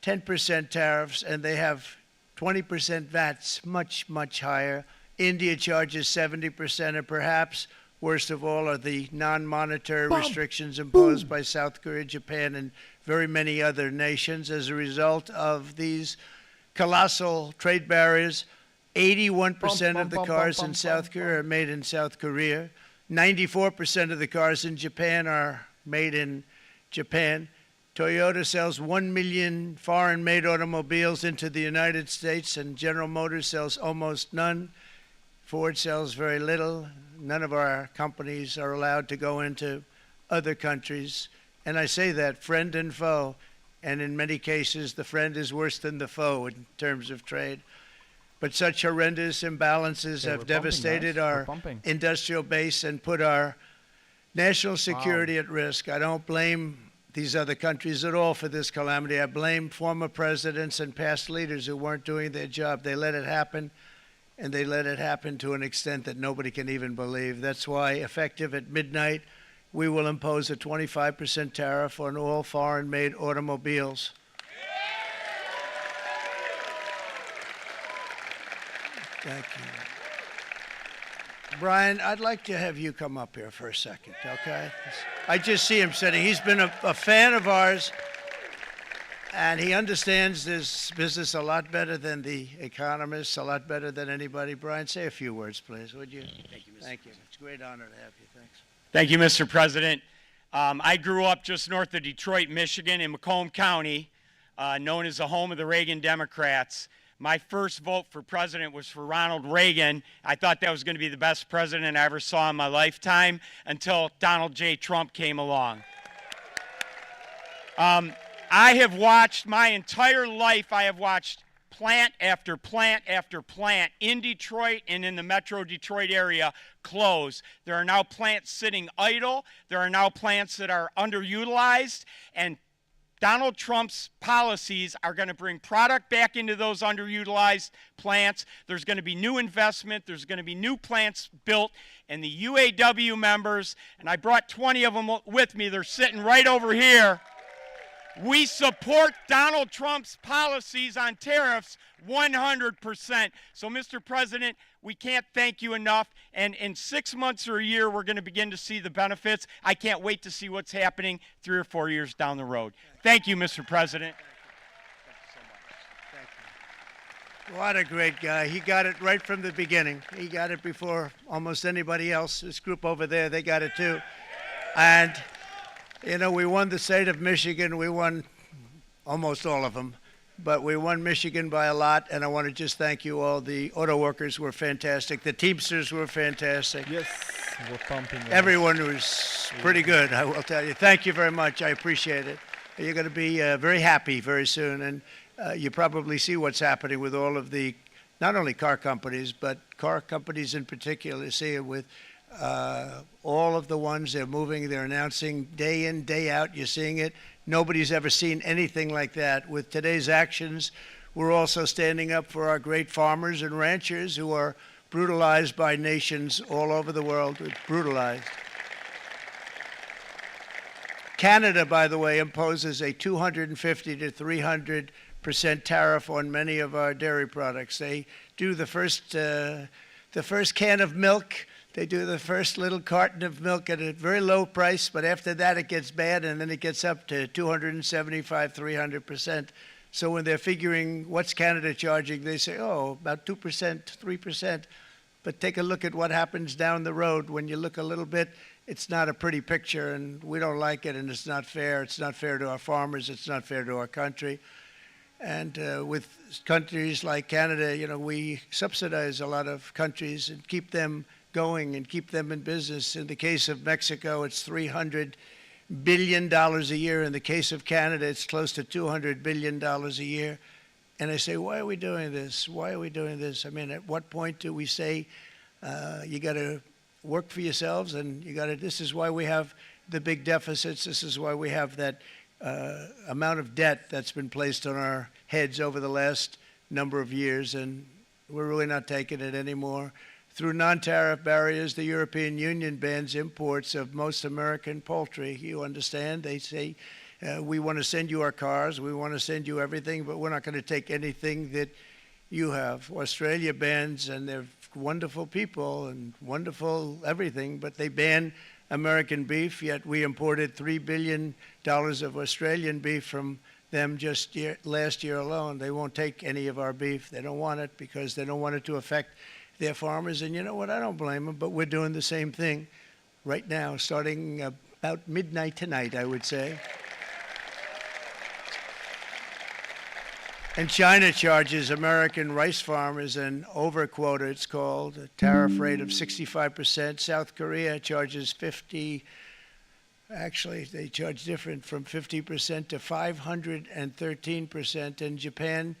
10% tariffs, and they have 20% VATs, much, much higher. India charges 70%, and perhaps worst of all are the non-monetary restrictions imposed by South Korea, Japan, and very many other nations. As a result of these colossal trade barriers, 81% of the cars in South Korea are made in South Korea. 94% of the cars in Japan are made in Japan. Toyota sells 1 million foreign-made automobiles into the United States, and General Motors sells almost none. Ford sells very little. None of our companies are allowed to go into other countries. And I say that, friend and foe, and in many cases, the friend is worse than the foe in terms of trade. But such horrendous imbalances have devastated our industrial base and put our national security at risk. I don't blame these other countries at all for this calamity. I blame former presidents and past leaders who weren't doing their job. They let it happen, and they let it happen to an extent that nobody can even believe. That's why, effective at midnight, we will impose a 25% tariff on all foreign-made automobiles. Thank you. Brian, I'd like to have you come up here for a second, okay? I just see him sitting. He's been a fan of ours, and he understands this business a lot better than the economists, a lot better than anybody. Brian, say a few words, please, would you? Thank you, Mr. Thank you. President. It's a great honor to have you. Thanks. Thank you, Mr. President. I grew up just north of Detroit, Michigan, in Macomb County. known as the home of the Reagan Democrats. My first vote for president was for Ronald Reagan. I thought that was going to be the best president I ever saw in my lifetime until Donald J. Trump came along. I have watched my entire life, I have watched plant after plant after plant in Detroit and in the metro Detroit area close. There are now plants sitting idle. There are now plants that are underutilized. And Donald Trump's policies are going to bring product back into those underutilized plants. There's going to be new investment. There's going to be new plants built. And the UAW members, and I brought 20 of them with me, they're sitting right over here. We support Donald Trump's policies on tariffs 100%. So, Mr. President, we can't thank you enough. And in 6 months or a year, we're going to begin to see the benefits. I can't wait to see what's happening 3 or 4 years down the road. Thank you, Mr. President. What a great guy. He got it right from the beginning. He got it before almost anybody else. This group over there, they got it too. And you know, we won the state of Michigan. We won almost all of them, but we won Michigan by a lot, and I want to just thank you all. The auto workers were fantastic. The Teamsters were fantastic. Yes, we're pumping. Everyone was pretty good, I will tell you. Thank you very much. I appreciate it. You're going to be very happy very soon, and you probably see what's happening with all of the, not only car companies, but car companies in particular. See it with all of the ones they're moving, they're announcing day in, day out. You're seeing it. Nobody's ever seen anything like that. With today's actions, we're also standing up for our great farmers and ranchers who are brutalized by nations all over the world. It's brutalized. Canada, by the way, imposes a 250 to 300% tariff on many of our dairy products. They do the first can of milk. They do the first little carton of milk at a very low price, but after that it gets bad, and then it gets up to 275, 300%. So when they're figuring what's Canada charging, they say, oh, about 2%, 3%. But take a look at what happens down the road. When you look a little bit, it's not a pretty picture, and we don't like it, and it's not fair. It's not fair to our farmers. It's not fair to our country. And with countries like Canada, you know, we subsidize a lot of countries and keep them going and keep them in business. In the case of Mexico, it's $300 billion a year. In the case of Canada, it's close to $200 billion a year. And I say, why are we doing this? Why are we doing this? I mean, at what point do we say you got to work for yourselves, and you got to, this is why we have the big deficits. This is why we have that amount of debt that's been placed on our heads over the last number of years, and we're really not taking it anymore. Through non-tariff barriers, the European Union bans imports of most American poultry. You understand? They say, we want to send you our cars, we want to send you everything, but we're not going to take anything that you have. Australia bans, and they're wonderful people and wonderful everything, but they ban American beef, yet we imported $3 billion of Australian beef from them just last year alone. They won't take any of our beef. They don't want it because they don't want it to affect their farmers. And you know what? I don't blame them, but we're doing the same thing right now, starting about midnight tonight, I would say. And China charges American rice farmers an overquota, it's called, a tariff rate of 65%. South Korea charges 50%. Actually, they charge different, from 50% to 513%. And Japan,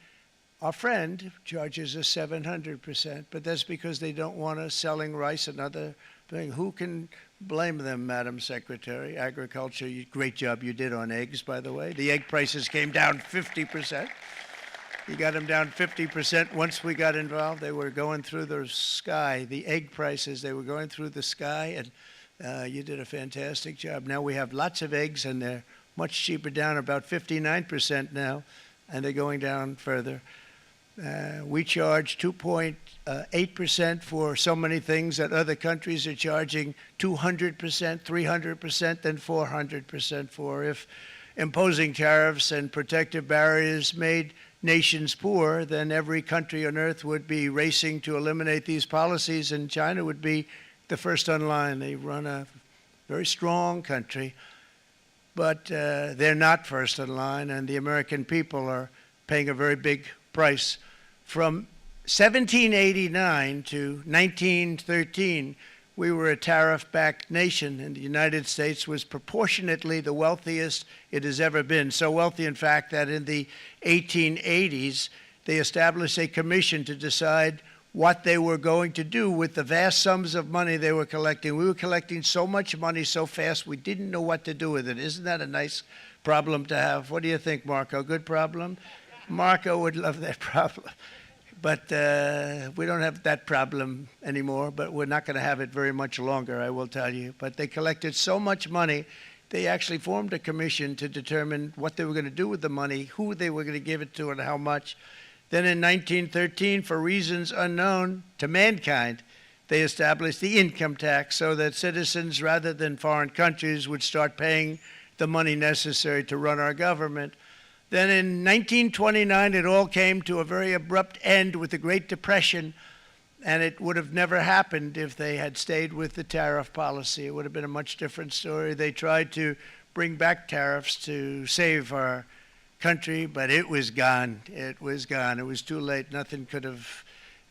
our friend, charges us 700%. But that's because they don't want us selling rice and other thing. Who can blame them, Madam Secretary? Agriculture, great job you did on eggs, by the way. The egg prices came down 50%. You got them down 50%. Once we got involved, they were going through the sky. The egg prices, they were going through the sky, and you did a fantastic job. Now we have lots of eggs, and they're much cheaper, down about 59% now, and they're going down further. We charge 2.8% for so many things that other countries are charging 200%, 300%, and 400% for. If imposing tariffs and protective barriers made nations poor, then every country on earth would be racing to eliminate these policies, and China would be the first on line. They run a very strong country. but they're not first in line, and the American people are paying a very big price. From 1789 to 1913, we were a tariff-backed nation, and the United States was proportionately the wealthiest it has ever been. So wealthy, in fact, that in the 1880s, they established a commission to decide what they were going to do with the vast sums of money they were collecting. We were collecting so much money so fast, we didn't know what to do with it. Isn't that a nice problem to have? What do you think, Marco? Good problem? Marco would love that problem. But we don't have that problem anymore, but we're not going to have it very much longer, I will tell you. But they collected so much money, they actually formed a commission to determine what they were going to do with the money, who they were going to give it to, and how much. Then in 1913, for reasons unknown to mankind, they established the income tax so that citizens, rather than foreign countries, would start paying the money necessary to run our government. Then in 1929, it all came to a very abrupt end with the Great Depression, and it would have never happened if they had stayed with the tariff policy. It would have been a much different story. They tried to bring back tariffs to save our country, but it was gone. It was gone. It was too late. Nothing could have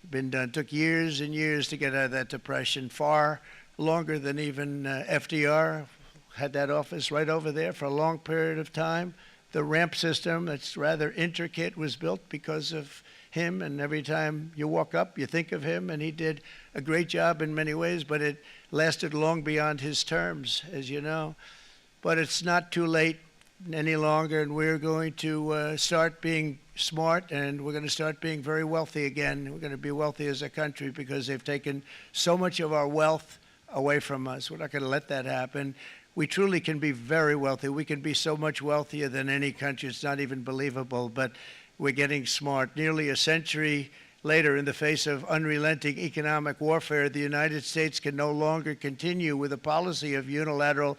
been done. It took years and years to get out of that depression, far longer than even FDR had that office right over there for a long period of time. The ramp system, that's rather intricate, was built because of him, and every time you walk up, you think of him, and he did a great job in many ways, but it lasted long beyond his terms, as you know. But it's not too late any longer, and we're going to start being smart, and we're going to start being very wealthy again. We're going to be wealthy as a country because they've taken so much of our wealth away from us. We're not going to let that happen. We truly can be very wealthy. We can be so much wealthier than any country. It's not even believable, but we're getting smart. Nearly a century later, in the face of unrelenting economic warfare, the United States can no longer continue with a policy of unilateral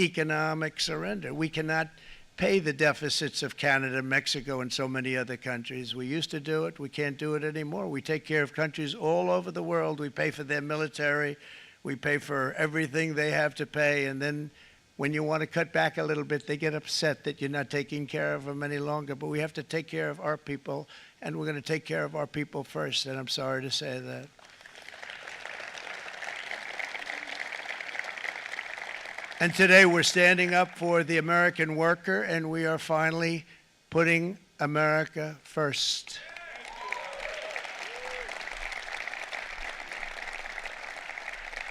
economic surrender. We cannot pay the deficits of Canada, Mexico, and so many other countries. We used to do it. We can't do it anymore. We take care of countries all over the world. We pay for their military. We pay for everything they have to pay, and then when you want to cut back a little bit, they get upset that you're not taking care of them any longer. But we have to take care of our people, and we're going to take care of our people first, and I'm sorry to say that. And today we're standing up for the American worker, and we are finally putting America first.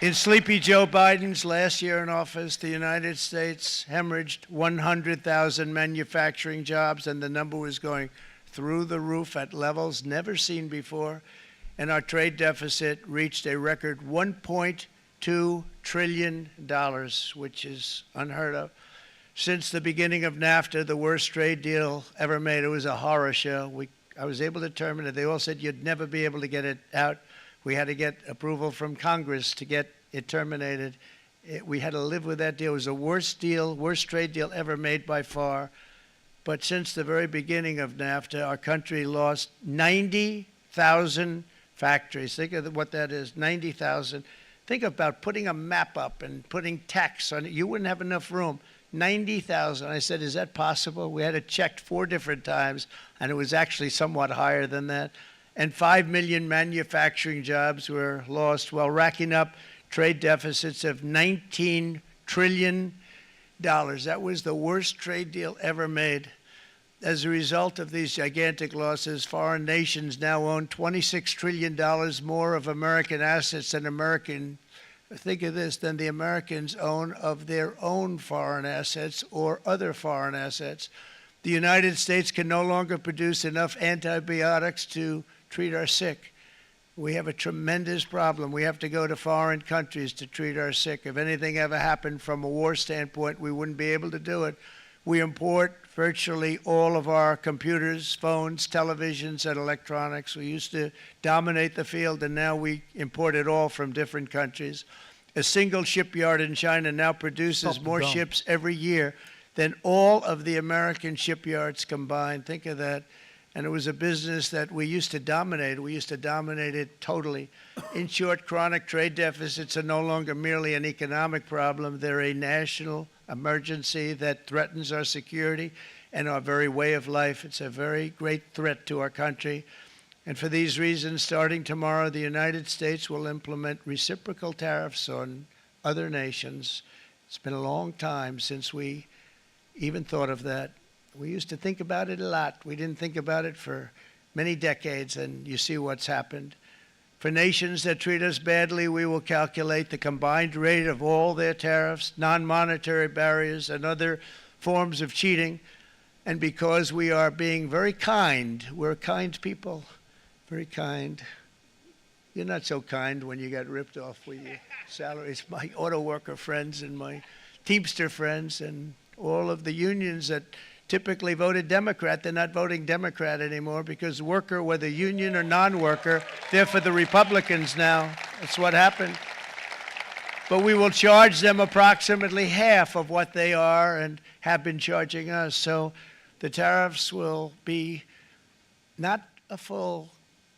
In Sleepy Joe Biden's last year in office, the United States hemorrhaged 100,000 manufacturing jobs, and the number was going through the roof at levels never seen before. And our trade deficit reached a record $1.2 trillion, which is unheard of. Since the beginning of NAFTA, the worst trade deal ever made, it was a horror show. I was able to determine it. They all said you'd never be able to get it out. We had to get approval from Congress to get it terminated. We had to live with that deal. It was the worst trade deal ever made by far. But since the very beginning of NAFTA, our country lost 90,000 factories. Think of what that is, 90,000. Think about putting a map up and putting tax on it. You wouldn't have enough room. 90,000. I said, is that possible? We had it checked 4 different times, and it was actually somewhat higher than that. And 5 million manufacturing jobs were lost while racking up trade deficits of $19 trillion. That was the worst trade deal ever made. As a result of these gigantic losses, foreign nations now own $26 trillion more of American assets than think of this, than the Americans own of their own foreign assets or other foreign assets. The United States can no longer produce enough antibiotics to treat our sick. We have a tremendous problem. We have to go to foreign countries to treat our sick. If anything ever happened from a war standpoint, we wouldn't be able to do it. We import virtually all of our computers, phones, televisions, and electronics. We used to dominate the field, and now we import it all from different countries. A single shipyard in China now produces more ships every year than all of the American shipyards combined. Think of that. And it was a business that we used to dominate. We used to dominate it totally. In short, chronic trade deficits are no longer merely an economic problem. They're a national emergency that threatens our security and our very way of life. It's a very great threat to our country. And for these reasons, starting tomorrow, the United States will implement reciprocal tariffs on other nations. It's been a long time since we even thought of that. We used to think about it a lot. We didn't think about it for many decades, and you see what's happened. For nations that treat us badly, we will calculate the combined rate of all their tariffs, non-monetary barriers, and other forms of cheating. And because we are being very kind, we're kind people, very kind. You're not so kind when you got ripped off with your salaries. My auto worker friends and my Teamster friends and all of the unions that typically voted Democrat, they're not voting Democrat anymore because worker, whether union or non-worker, they're for the Republicans now. That's what happened. But we will charge them approximately half of what they are and have been charging us. So the tariffs will be not a full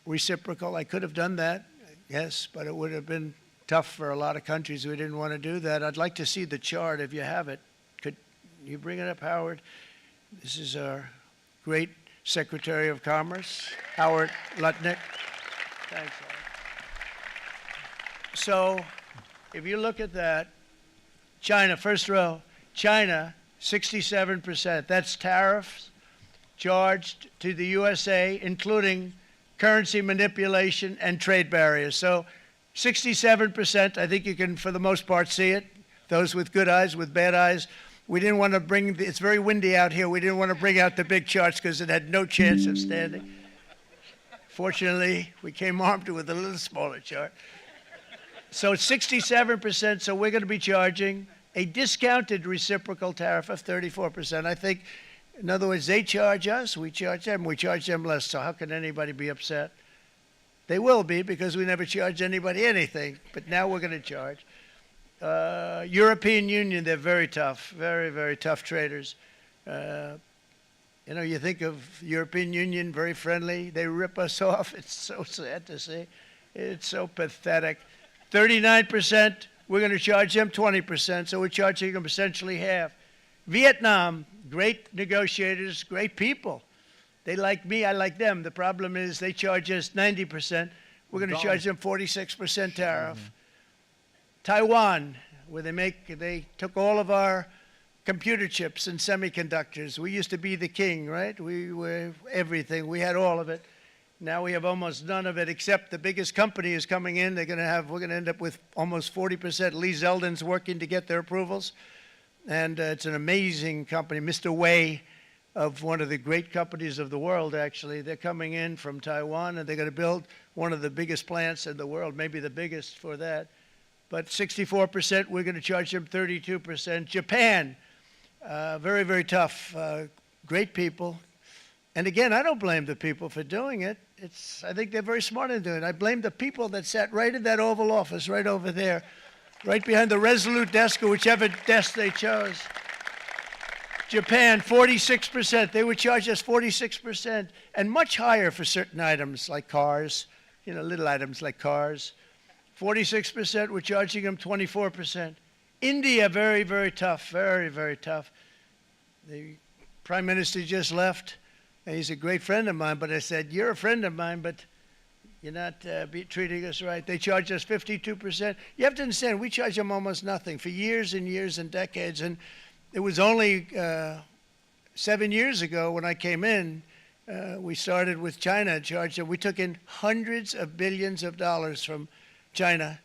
reciprocal. I could have done that, yes, but it would have been tough for a lot of countries. We didn't want to do that. I'd like to see the chart if you have it. Could you bring it up, Howard? This is our great Secretary of Commerce, Howard Lutnick. Thanks, Howard. So if you look at that, China, first row, China, 67%. That's tariffs charged to the USA, including currency manipulation and trade barriers. So 67%, I think you can, for the most part, see it. Those with good eyes, with bad eyes. We didn't want to bring, it's very windy out here. We didn't want to bring out the big charts because it had no chance of standing. Fortunately, we came armed with a little smaller chart. So it's 67%, so we're going to be charging a discounted reciprocal tariff of 34%. I think, in other words, they charge us, we charge them less. So how can anybody be upset? They will be because we never charge anybody anything, but now we're going to charge. European Union, they're very tough, very, very tough traders. You know, you think of European Union, very friendly. They rip us off. It's so sad to see. It's so pathetic. 39%, we're going to charge them 20%, so we're charging them essentially half. Vietnam, great negotiators, great people. They like me, I like them. The problem is they charge us 90%. We're going to charge them 46% tariff. Taiwan, where they took all of our computer chips and semiconductors. We used to be the king, right? We were everything. We had all of it. Now we have almost none of it, except the biggest company is coming in. We're going to end up with almost 40%. Lee Zeldin's working to get their approvals. And it's an amazing company. Mr. Wei, of one of the great companies of the world, actually. They're coming in from Taiwan, and they're going to build one of the biggest plants in the world, maybe the biggest for that. But 64%, we're going to charge them 32%. Japan, very, very tough, great people. And again, I don't blame the people for doing it. I think they're very smart in doing it. I blame the people that sat right in that Oval Office, right over there, right behind the Resolute desk or whichever desk they chose. Japan, 46%. They would charge us 46%, and much higher for certain items like cars, you know, little items like cars. 46%, we're charging them 24%. India, very, very tough, very, very tough. The Prime Minister just left, and he's a great friend of mine, but I said, you're a friend of mine, but you're not treating us right. They charge us 52%. You have to understand, we charge them almost nothing for years and years and decades, and it was only 7 years ago when I came in, we started with China charge. We took in hundreds of billions of dollars from China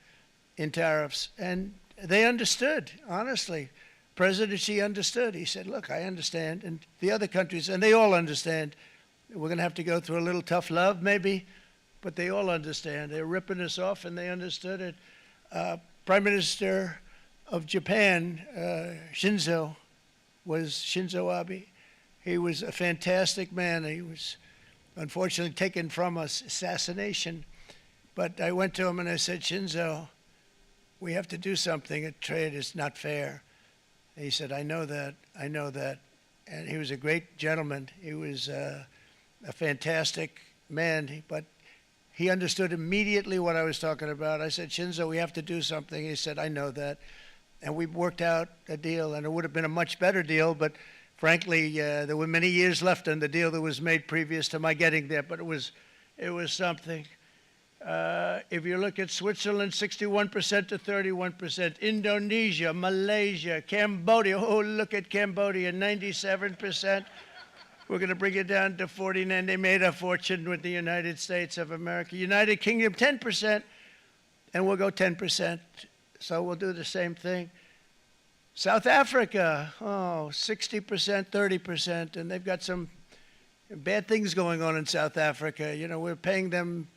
in tariffs, and they understood, honestly. President Xi understood. He said, look, I understand, and the other countries, and they all understand. We're going to have to go through a little tough love, maybe, but they all understand. They're ripping us off, and they understood it. Prime Minister of Japan, Shinzo Abe. He was a fantastic man. He was unfortunately taken from us, assassination. But I went to him and I said, Shinzo, we have to do something. A trade is not fair. And he said, I know that, I know that. And he was a great gentleman. He was a fantastic man, but he understood immediately what I was talking about. I said, Shinzo, we have to do something. He said, I know that. And we worked out a deal, and it would have been a much better deal, but frankly, there were many years left on the deal that was made previous to my getting there, but it was something. If you look at Switzerland, 61% to 31%, Indonesia, Malaysia, Cambodia, oh, look at Cambodia, 97%. We're going to bring it down to 49. They made a fortune with the United States of America. United Kingdom, 10%, and we'll go 10%. So we'll do the same thing. South Africa, 60%, 30%, and they've got some bad things going on in South Africa. You know, we're paying them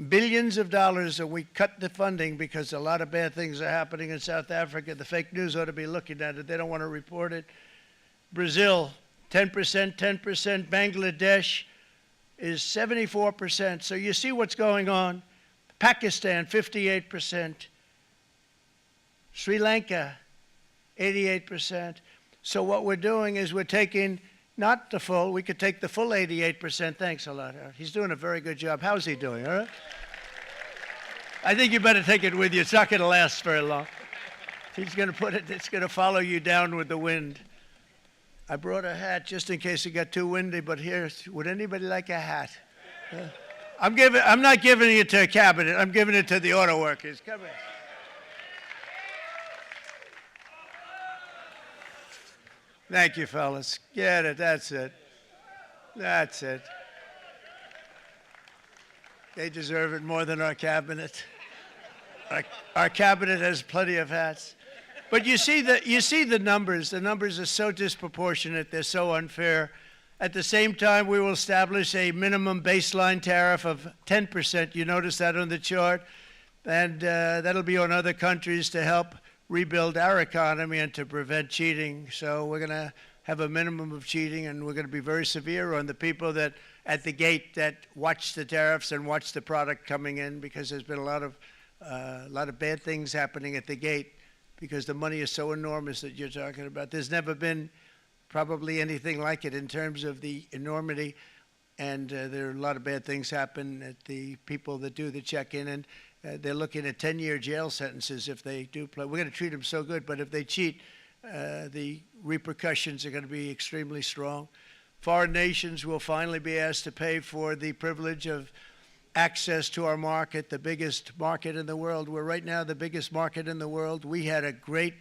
billions of dollars, and we cut the funding because a lot of bad things are happening in South Africa. The fake news ought to be looking at it. They don't want to report it. Brazil, 10%, 10%. Bangladesh is 74%. So you see what's going on. Pakistan, 58%. Sri Lanka, 88%. So what we're doing is we're taking not the full, we could take the full 88%. Thanks a lot, Howard. He's doing a very good job. How's he doing, all right? I think you better take it with you. It's not going to last very long. He's going to put it, it's going to follow you down with the wind. I brought a hat just in case it got too windy, but here, would anybody like a hat? I'm not giving it to a cabinet. I'm giving it to the auto workers. Come here. Thank you, fellas. Get it. That's it. That's it. They deserve it more than our cabinet. Our cabinet has plenty of hats. But you see the numbers. The numbers are so disproportionate. They're so unfair. At the same time, we will establish a minimum baseline tariff of 10%. You notice that on the chart? And that'll be on other countries to help rebuild our economy and to prevent cheating. So we're going to have a minimum of cheating, and we're going to be very severe on the people that at the gate that watch the tariffs and watch the product coming in, because there's been a lot of bad things happening at the gate because the money is so enormous that you're talking about. There's never been probably anything like it in terms of the enormity, and there are a lot of bad things happen at the people that do the check-in, and they're looking at 10-year jail sentences if they do play. We're going to treat them so good, but if they cheat, the repercussions are going to be extremely strong. Foreign nations will finally be asked to pay for the privilege of access to our market, the biggest market in the world. We're right now the biggest market in the world. We had a great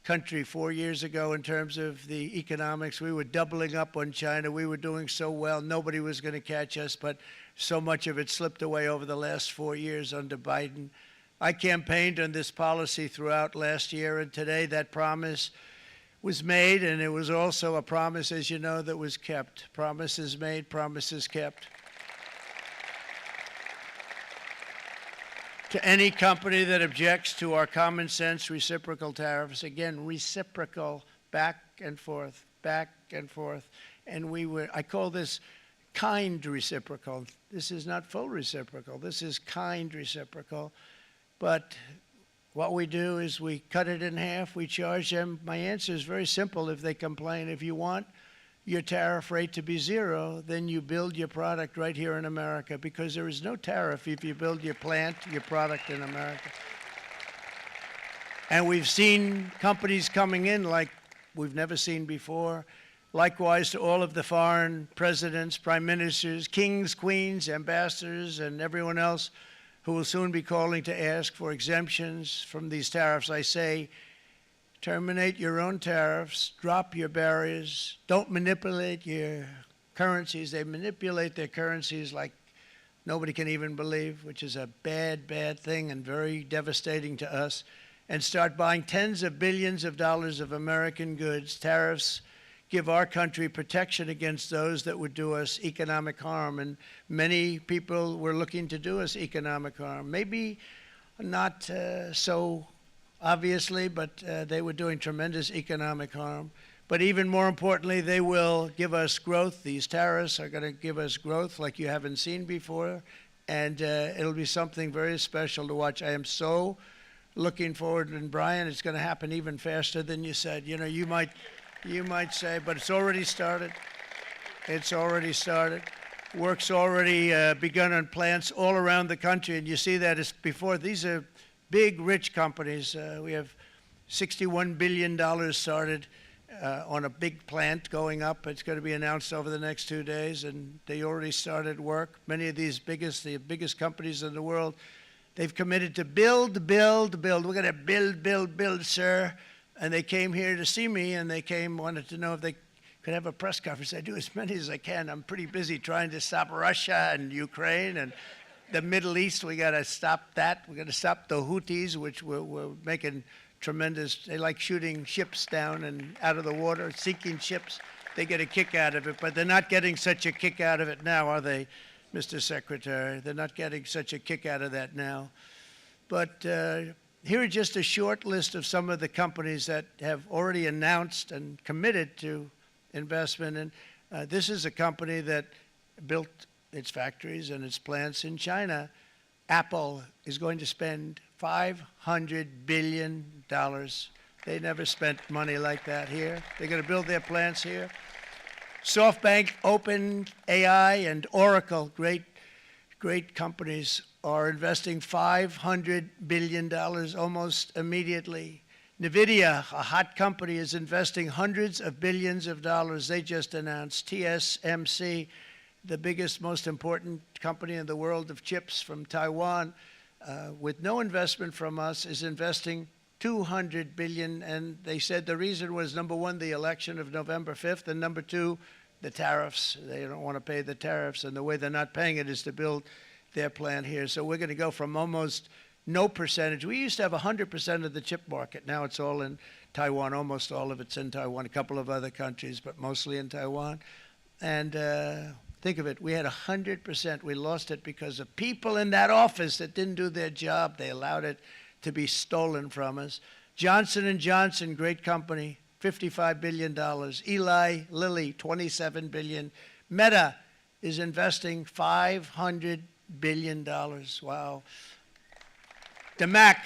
country 4 years ago in terms of the economics. We were doubling up on China. We were doing so well. Nobody was going to catch us, but so much of it slipped away over the last 4 years under Biden. I campaigned on this policy throughout last year, and today that promise was made, and it was also a promise, as you know, that was kept. Promises made, promises kept. To any company that objects to our common sense reciprocal tariffs, again, reciprocal, back and forth, back and forth. And I call this kind reciprocal. This is not full reciprocal. This is kind reciprocal. But what we do is we cut it in half. We charge them. My answer is very simple if they complain. If you want your tariff rate to be zero, then you build your product right here in America, because there is no tariff if you build your plant, your product in America. And we've seen companies coming in like we've never seen before. Likewise to all of the foreign presidents, prime ministers, kings, queens, ambassadors, and everyone else who will soon be calling to ask for exemptions from these tariffs. I say, terminate your own tariffs, drop your barriers, don't manipulate your currencies. They manipulate their currencies like nobody can even believe, which is a bad, bad thing and very devastating to us. And start buying tens of billions of dollars of American goods. Tariffs give our country protection against those that would do us economic harm. And many people were looking to do us economic harm. Maybe not so obviously, but they were doing tremendous economic harm. But even more importantly, they will give us growth. These tariffs are going to give us growth like you haven't seen before. And it'll be something very special to watch. I am so looking forward. And Brian, it's going to happen even faster than you said. You know, you might say, but it's already started. It's already started. Work's already begun on plants all around the country, and you see that as before. These are big, rich companies. We have $61 billion started on a big plant going up. It's going to be announced over the next 2 days, and they already started work. Many of these the biggest companies in the world, they've committed to build, build, build. We're going to build, build, build, sir. And they came here to see me, and they wanted to know if they could have a press conference. I do as many as I can. I'm pretty busy trying to stop Russia and Ukraine and the Middle East. We got to stop that. We got to stop the Houthis, which we're making tremendous. They like shooting ships down and out of the water, sinking ships. They get a kick out of it, but they're not getting such a kick out of it now, are they, Mr. Secretary? They're not getting such a kick out of that now. But here are just a short list of some of the companies that have already announced and committed to investment. And this is a company that built its factories and its plants in China. Apple is going to spend $500 billion. They never spent money like that here. They're going to build their plants here. SoftBank, OpenAI, and Oracle, great companies, are investing $500 billion almost immediately. NVIDIA, a hot company, is investing hundreds of billions of dollars. They just announced. TSMC, the biggest, most important company in the world of chips from Taiwan, with no investment from us, is investing $200 billion. And they said the reason was, number one, the election of November 5th, and number two, the tariffs. They don't want to pay the tariffs, and the way they're not paying it is to build their plant here. So we're going to go from almost no percentage. We used to have 100% of the chip market. Now it's all in Taiwan. Almost all of it's in Taiwan. A couple of other countries, but mostly in Taiwan. And think of it. We had 100%. We lost it because of people in that office that didn't do their job. They allowed it to be stolen from us. Johnson & Johnson, great company, $55 billion. Eli Lilly, $27 billion. Meta is investing $500 billion. Wow. The Mac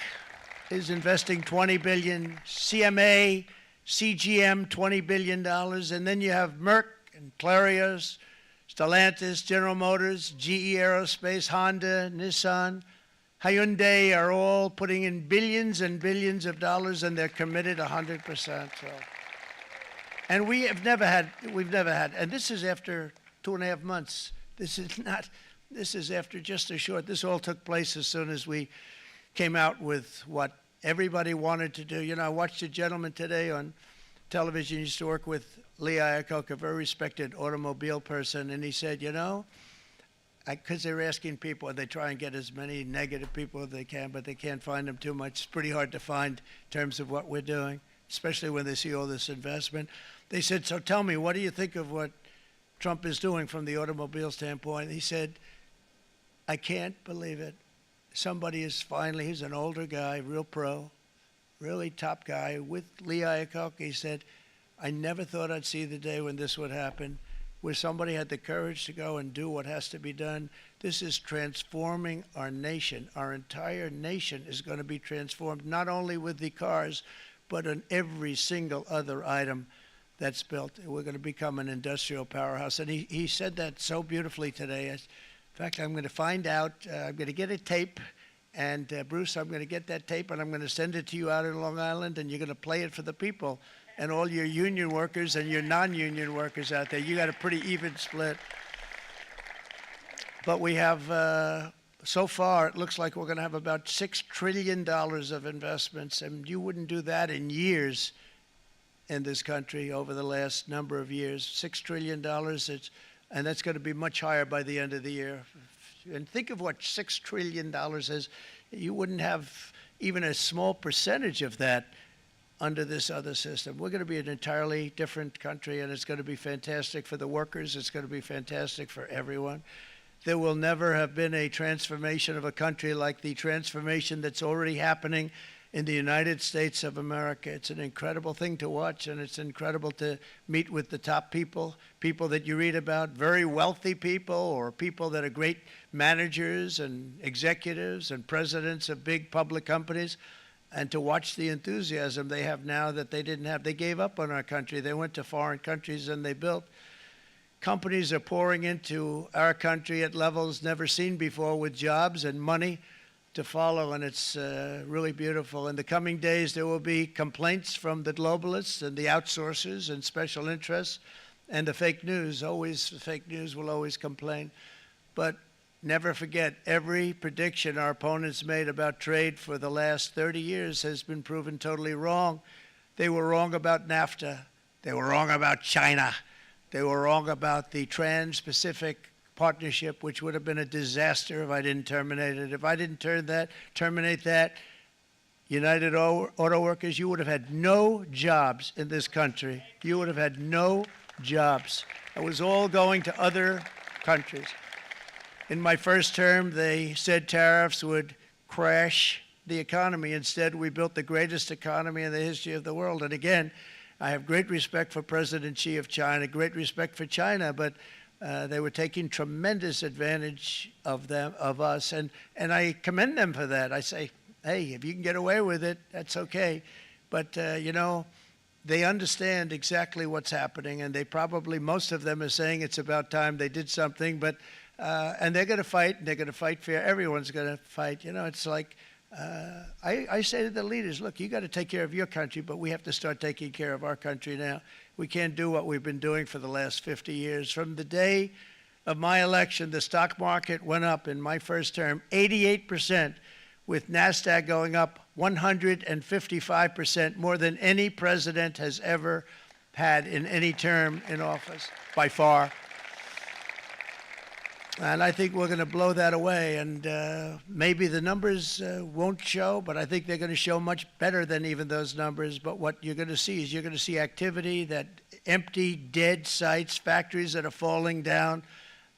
is investing $20 billion. CMA, CGM, $20 billion. And then you have Merck and Clarios, Stellantis, General Motors, GE Aerospace, Honda, Nissan, Hyundai are all putting in billions and billions of dollars, and they're committed 100%. So. And we've never had, and this is after 2.5 months. This is after just a short, this all took place as soon as we came out with what everybody wanted to do. You know, I watched a gentleman today on television, used to work with Lee Iacocca, a very respected automobile person, and he said, you know, because they're asking people, and they try and get as many negative people as they can, but they can't find them too much. It's pretty hard to find in terms of what we're doing, especially when they see all this investment. They said, so tell me, what do you think of what Trump is doing from the automobile standpoint? He said, I can't believe it. Somebody is finally, he's an older guy, real pro, really top guy, with Lee Iacocca. He said, I never thought I'd see the day when this would happen, where somebody had the courage to go and do what has to be done. This is transforming our nation. Our entire nation is going to be transformed, not only with the cars, but on every single other item that's built. We're going to become an industrial powerhouse. And he said that so beautifully today. In fact, I'm going to find out, I'm going to get a tape, and Bruce, I'm going to get that tape, and I'm going to send it to you out in Long Island, and you're going to play it for the people and all your union workers and your non-union workers out there. You got a pretty even split. But we have, so far, it looks like we're going to have about $6 trillion of investments, and you wouldn't do that in years in this country over the last number of years. $6 trillion, and that's going to be much higher by the end of the year. And think of what $6 trillion is. You wouldn't have even a small percentage of that under this other system. We're going to be an entirely different country, and it's going to be fantastic for the workers. It's going to be fantastic for everyone. There will never have been a transformation of a country like the transformation that's already happening in the United States of America. It's an incredible thing to watch, and it's incredible to meet with the top people, people that you read about, very wealthy people, or people that are great managers and executives and presidents of big public companies, and to watch the enthusiasm they have now that they didn't have. They gave up on our country. They went to foreign countries and they built. Companies are pouring into our country at levels never seen before with jobs and money to follow, and it's really beautiful. In the coming days, there will be complaints from the globalists and the outsourcers and special interests and the fake news. Always, the fake news will always complain. But never forget, every prediction our opponents made about trade for the last 30 years has been proven totally wrong. They were wrong about NAFTA. They were wrong about China. They were wrong about the Trans-Pacific Partnership, which would have been a disaster if I didn't terminate it. If I didn't terminate that, United Auto Workers, you would have had no jobs in this country. You would have had no jobs. It was all going to other countries. In my first term, they said tariffs would crash the economy. Instead, we built the greatest economy in the history of the world. And again, I have great respect for President Xi of China, great respect for China, but they were taking tremendous advantage of us, and I commend them for that. I say, hey, if you can get away with it, that's okay. But, you know, they understand exactly what's happening, and they probably, most of them are saying it's about time they did something, but, and they're going to fight, and they're going to fight fair. Everyone's going to fight. You know, it's like, I say to the leaders, look, you got to take care of your country, but we have to start taking care of our country now. We can't do what we've been doing for the last 50 years. From the day of my election, the stock market went up in my first term 88%, with NASDAQ going up 155%, more than any president has ever had in any term in office, by far. And I think we're going to blow that away, and maybe the numbers won't show, but I think they're going to show much better than even those numbers. But what you're going to see is you're going to see activity, that empty, dead sites, factories that are falling down.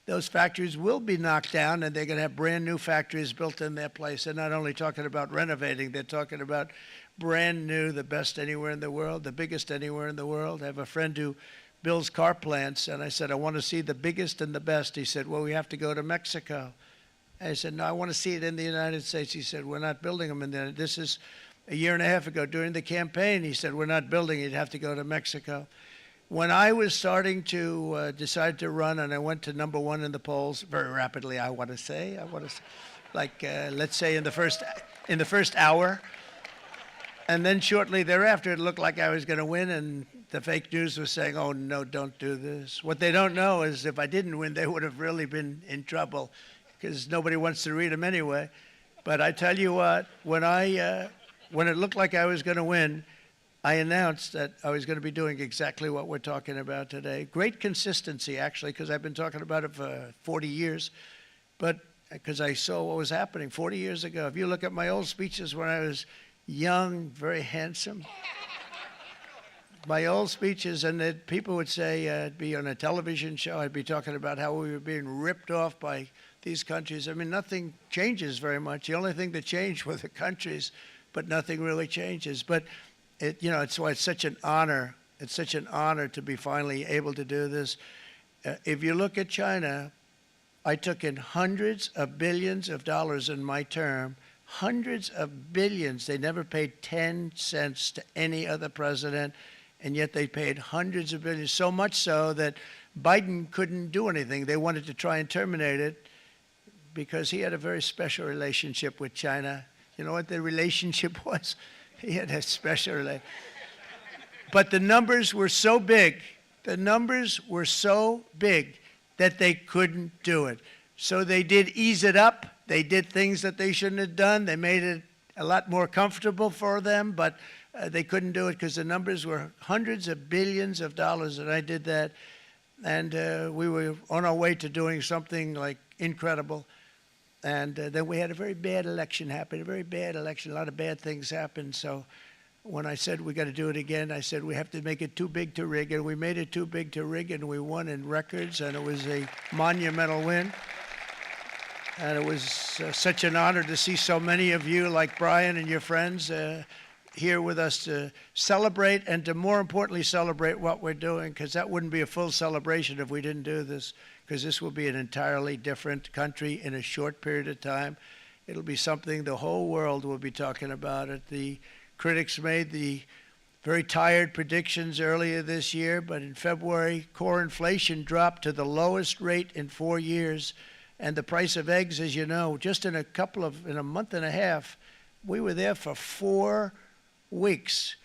Those factories will be knocked down, and they're going to have brand new factories built in their place. They're not only talking about renovating, they're talking about brand new, the best anywhere in the world, the biggest anywhere in the world. I have a friend who builds car plants, and I said, I want to see the biggest and the best. He said, well, we have to go to Mexico. I said, no, I want to see it in the United States. He said, we're not building them in there. This is a year and a half ago during the campaign. He said, we're not building it. You'd have to go to Mexico. When I was starting to decide to run, and I went to #1 in the polls very rapidly, I want to say, like, let's say in the first hour. And then shortly thereafter, it looked like I was going to win, and the fake news was saying, oh, no, don't do this. What they don't know is if I didn't win, they would have really been in trouble, because nobody wants to read them anyway. But I tell you what, when it looked like I was going to win, I announced that I was going to be doing exactly what we're talking about today. Great consistency, actually, because I've been talking about it for 40 years. But because I saw what was happening 40 years ago. If you look at my old speeches when I was young, very handsome, my old speeches, and that people would say, I'd be on a television show, I'd be talking about how we were being ripped off by these countries. I mean, nothing changes very much. The only thing that changed were the countries, but nothing really changes. But you know, it's why it's such an honor. It's such an honor to be finally able to do this. If you look at China, I took in hundreds of billions of dollars in my term, hundreds of billions. They never paid 10 cents to any other president, and yet they paid hundreds of billions, so much so that Biden couldn't do anything. They wanted to try and terminate it because he had a very special relationship with China. You know what the relationship was? He had a special relationship. But the numbers were so big, that they couldn't do it. So they did ease it up. They did things that they shouldn't have done. They made it a lot more comfortable for them, but they couldn't do it because the numbers were hundreds of billions of dollars, and I did that. And we were on our way to doing something like incredible. And then we had a very bad election happen, a very bad election. A lot of bad things happened. So when I said we got to do it again, I said we have to make it too big to rig. And we made it too big to rig, and we won in records, and it was a monumental win. And it was such an honor to see so many of you, like Brian and your friends, here with us to celebrate, and to more importantly celebrate what we're doing, because that wouldn't be a full celebration if we didn't do this, because this will be an entirely different country in a short period of time. It'll be something the whole world will be talking about it. The critics made the very tired predictions earlier this year, but in February, core inflation dropped to the lowest rate in 4 years. And the price of eggs, as you know, just in a month and a half, we were there for 4 weeks.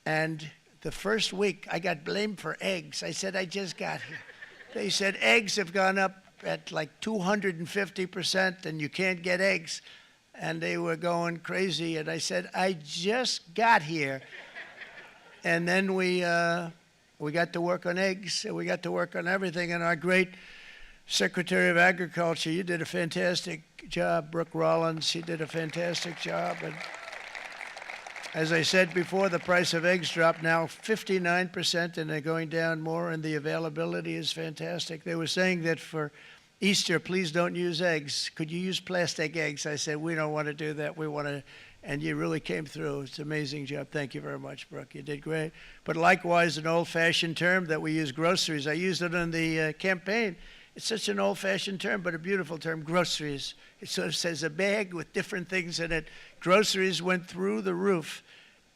And the first week, I got blamed for eggs. I said, I just got here. They said, eggs have gone up at like 250% and you can't get eggs. And they were going crazy. And I said, I just got here. And then we got to work on eggs, and we got to work on everything. And our great Secretary of Agriculture, you did a fantastic job. Brooke Rollins, she did a fantastic job. And as I said before, the price of eggs dropped now 59%, and they're going down more, and the availability is fantastic. They were saying that for Easter, please don't use eggs. Could you use plastic eggs? I said, we don't want to do that. We want to, and you really came through. It's an amazing job. Thank you very much, Brooke. You did great. But likewise, an old-fashioned term that we use, groceries. I used it in the campaign. It's such an old-fashioned term, but a beautiful term, groceries. It sort of says a bag with different things in it. Groceries went through the roof,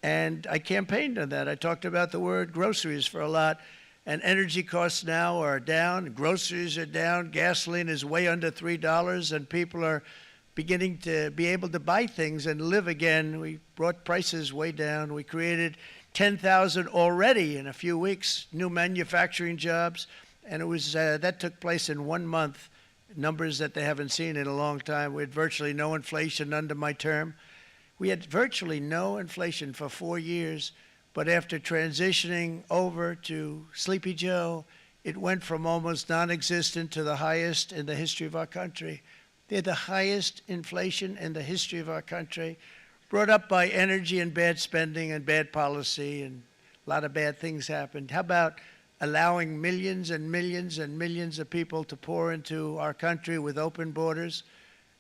and I campaigned on that. I talked about the word groceries for a lot, and energy costs now are down. Groceries are down. Gasoline is way under $3, and people are beginning to be able to buy things and live again. We brought prices way down. We created 10,000 already in a few weeks, new manufacturing jobs. And it was that took place in 1 month, numbers that they haven't seen in a long time. We had virtually no inflation under my term. We had virtually no inflation for 4 years, but after transitioning over to Sleepy Joe, it went from almost non-existent to the highest in the history of our country. They're the highest inflation in the history of our country, brought up by energy and bad spending and bad policy, and a lot of bad things happened. How about allowing millions and millions and millions of people to pour into our country with open borders,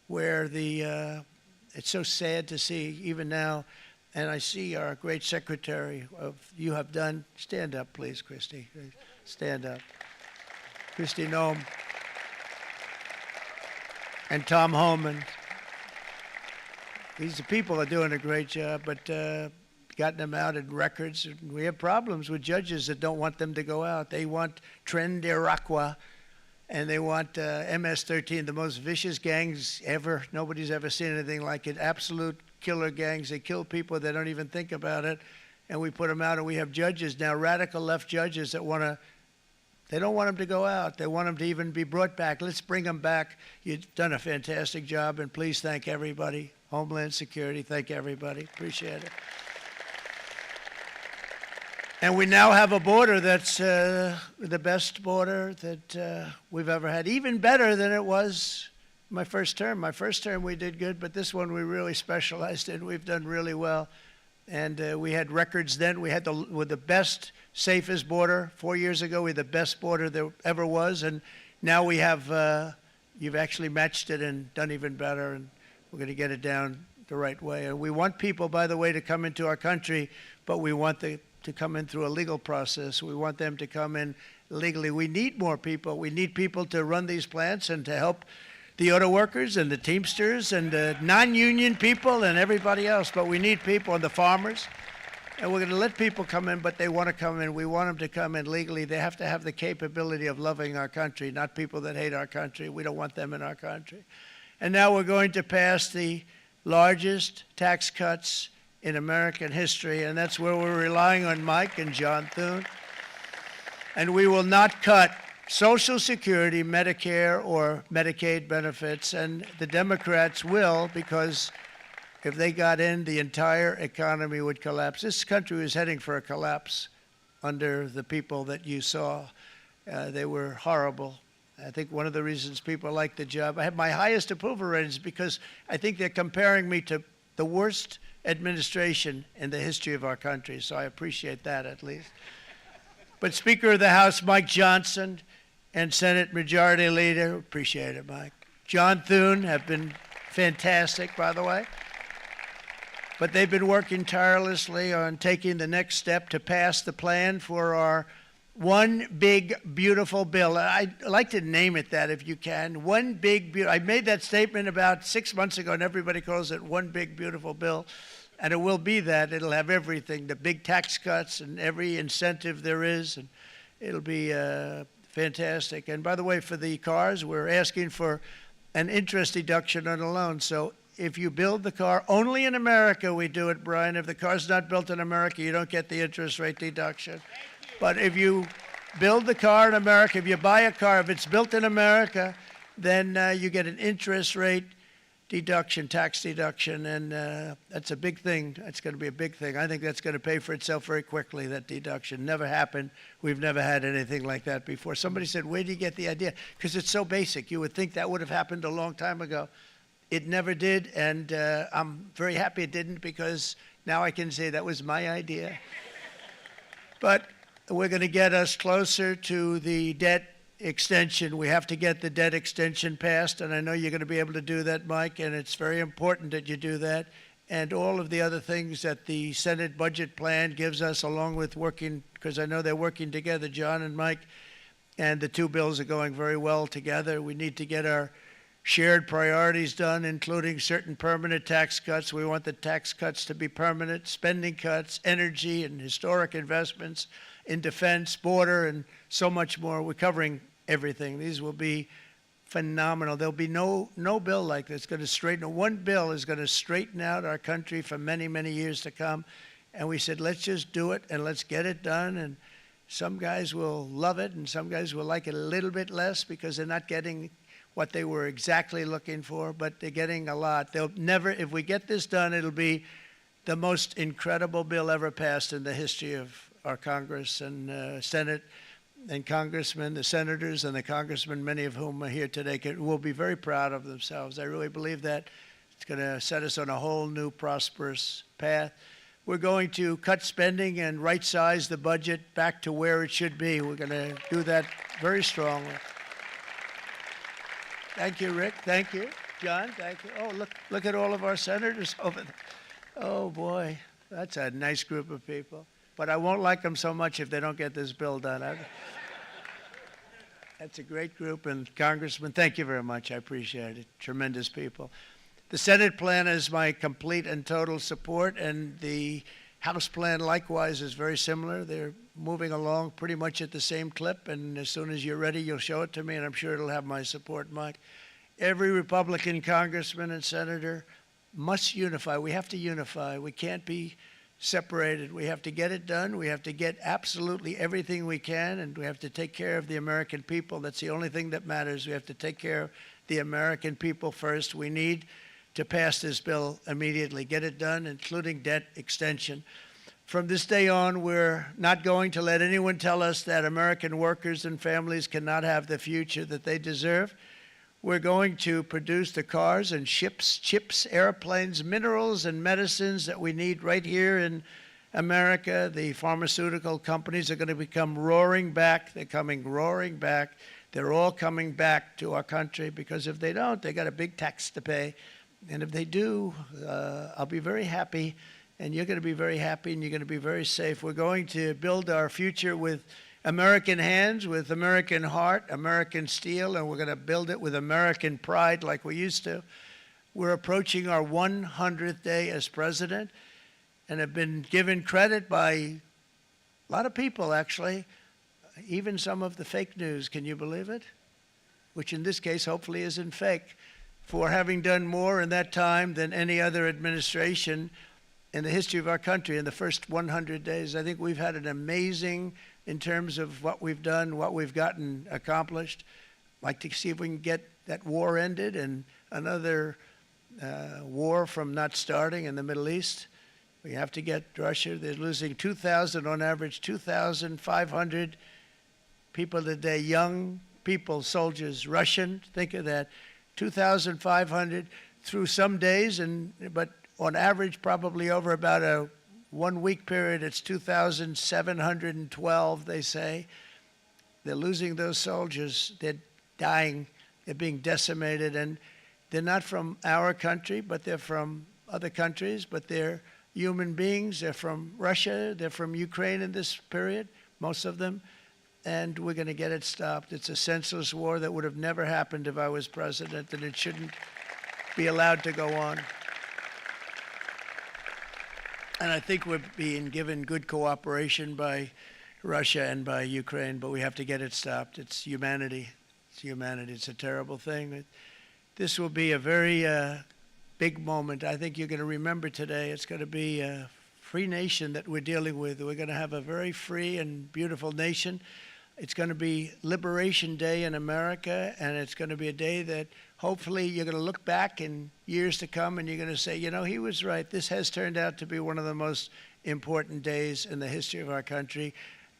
where it's so sad to see even now. And I see our great secretary you have done. Stand up, please, Christy. Stand up. Christy Noem. And Tom Homan. These people are doing a great job, but gotten them out in records. We have problems with judges that don't want them to go out. They want Tren de Aragua, and they want MS-13, the most vicious gangs ever. Nobody's ever seen anything like it. Absolute killer gangs. They kill people. They don't even think about it. And we put them out, and we have judges now, radical left judges that they don't want them to go out. They want them to even be brought back. Let's bring them back. You've done a fantastic job, and please thank everybody. Homeland Security, thank everybody. Appreciate it. And we now have a border that's the best border that we've ever had, even better than it was my first term. My first term we did good, but this one we really specialized in. We've done really well. And we had records then. We had the best, safest border. 4 years ago, we had the best border there ever was. And now we have, you've actually matched it and done even better. And we're going to get it down the right way. And we want people, by the way, to come into our country, but we want to come in through a legal process. We want them to come in legally. We need more people. We need people to run these plants and to help the auto workers and the Teamsters and the non-union people and everybody else. But we need people and the farmers. And we're going to let people come in, but they want to come in. We want them to come in legally. They have to have the capability of loving our country, not people that hate our country. We don't want them in our country. And now we're going to pass the largest tax cuts in American history, and that's where we're relying on Mike and John Thune. And we will not cut Social Security, Medicare, or Medicaid benefits, and the Democrats will, because if they got in, the entire economy would collapse. This country was heading for a collapse under the people that you saw. They were horrible. I think one of the reasons people like the job, I have my highest approval ratings because I think they're comparing me to the worst administration in the history of our country, so I appreciate that at least. But Speaker of the House Mike Johnson and Senate Majority Leader, appreciate it, Mike, John Thune have been fantastic, by the way. But they've been working tirelessly on taking the next step to pass the plan for our one big, beautiful bill. I'd like to name it that if you can. One big, I made that statement about 6 months ago, and everybody calls it one big, beautiful bill. And it will be that. It'll have everything, the big tax cuts and every incentive there is. And it'll be fantastic. And by the way, for the cars, we're asking for an interest deduction on a loan. So if you build the car, only in America we do it, Brian. If the car's not built in America, you don't get the interest rate deduction. But if you build the car in America, if you buy a car, if it's built in America, then you get an interest rate deduction, tax deduction, and that's a big thing. That's going to be a big thing. I think that's going to pay for itself very quickly, that deduction. Never happened. We've never had anything like that before. Somebody said, where do you get the idea? Because it's so basic. You would think that would have happened a long time ago. It never did, and I'm very happy it didn't, because now I can say that was my idea. But we're going to get us closer to the debt extension. We have to get the debt extension passed, and I know you're going to be able to do that, Mike, and it's very important that you do that. And all of the other things that the Senate budget plan gives us, along with working, because I know they're working together, John and Mike, and the two bills are going very well together. We need to get our shared priorities done, including certain permanent tax cuts. We want the tax cuts to be permanent, spending cuts, energy and historic investments in defense, border, and so much more. We're covering everything. These will be phenomenal. There'll be no bill like this going to straighten. One bill is going to straighten out our country for many, many years to come. And we said, let's just do it and let's get it done. And some guys will love it and some guys will like it a little bit less because they're not getting what they were exactly looking for, but they're getting a lot. They'll never, if we get this done, it'll be the most incredible bill ever passed in the history of our Congress and Senate and congressmen, the senators and the congressmen, many of whom are here today, will be very proud of themselves. I really believe that. It's going to set us on a whole new prosperous path. We're going to cut spending and right-size the budget back to where it should be. We're going to do that very strongly. Thank you, Rick. Thank you. John, thank you. Oh, look at all of our senators over there. Oh, boy. That's a nice group of people. But I won't like them so much if they don't get this bill done. That's a great group. And Congressman, thank you very much. I appreciate it. Tremendous people. The Senate plan is my complete and total support. And the House plan, likewise, is very similar. They're moving along pretty much at the same clip. And as soon as you're ready, you'll show it to me. And I'm sure it'll have my support, Mike. Every Republican congressman and senator must unify. We have to unify. We can't be separated. We have to get it done. We have to get absolutely everything we can, and we have to take care of the American people. That's the only thing that matters. We have to take care of the American people first. We need to pass this bill immediately, get it done, including debt extension. From this day on, we're not going to let anyone tell us that American workers and families cannot have the future that they deserve. We're going to produce the cars and ships, chips, airplanes, minerals, and medicines that we need right here in America. The pharmaceutical companies are going to become roaring back. They're coming roaring back. They're all coming back to our country because if they don't, they got a big tax to pay. And if they do, I'll be very happy, and you're going to be very happy, and you're going to be very safe. We're going to build our future with American hands, with American heart, American steel, and we're going to build it with American pride like we used to. We're approaching our 100th day as president and have been given credit by a lot of people, actually, even some of the fake news. Can you believe it? Which in this case hopefully isn't fake, for having done more in that time than any other administration in the history of our country in the first 100 days. I think we've had an amazing in terms of what we've done, what we've gotten accomplished. I'd like to see if we can get that war ended and another war from not starting in the Middle East. We have to get Russia. They're losing 2,000 on average, 2,500 people a day, young people, soldiers, Russian. Think of that, 2,500 through some days, but on average probably over about a 1 week period, it's 2,712, they say. They're losing those soldiers. They're dying. They're being decimated. And they're not from our country, but they're from other countries. But they're human beings. They're from Russia. They're from Ukraine in this period, most of them. And we're going to get it stopped. It's a senseless war that would have never happened if I was president, and it shouldn't be allowed to go on. And I think we're being given good cooperation by Russia and by Ukraine, but we have to get it stopped. It's humanity. It's humanity. It's a terrible thing. This will be a very big moment. I think you're going to remember today. It's going to be a free nation that we're dealing with. We're going to have a very free and beautiful nation. It's going to be Liberation Day in America, and it's going to be a day that hopefully you're going to look back in years to come and you're going to say, you know, he was right. This has turned out to be one of the most important days in the history of our country.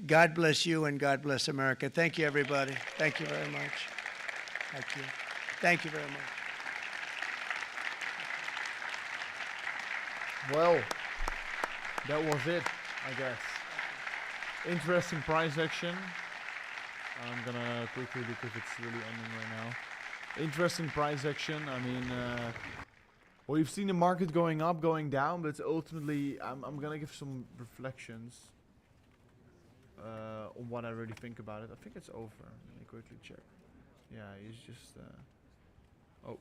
God bless you and God bless America. Thank you, everybody. Thank you very much. Thank you. Thank you very much. Well, that was it, I guess. Interesting price action. I'm gonna quickly, because it's really ending right now. Interesting price action. I mean, well, you've seen the market going up, going down, but ultimately, I'm gonna give some reflections on what I really think about it. I think it's over. Let me quickly check. Yeah, he's just. Oh.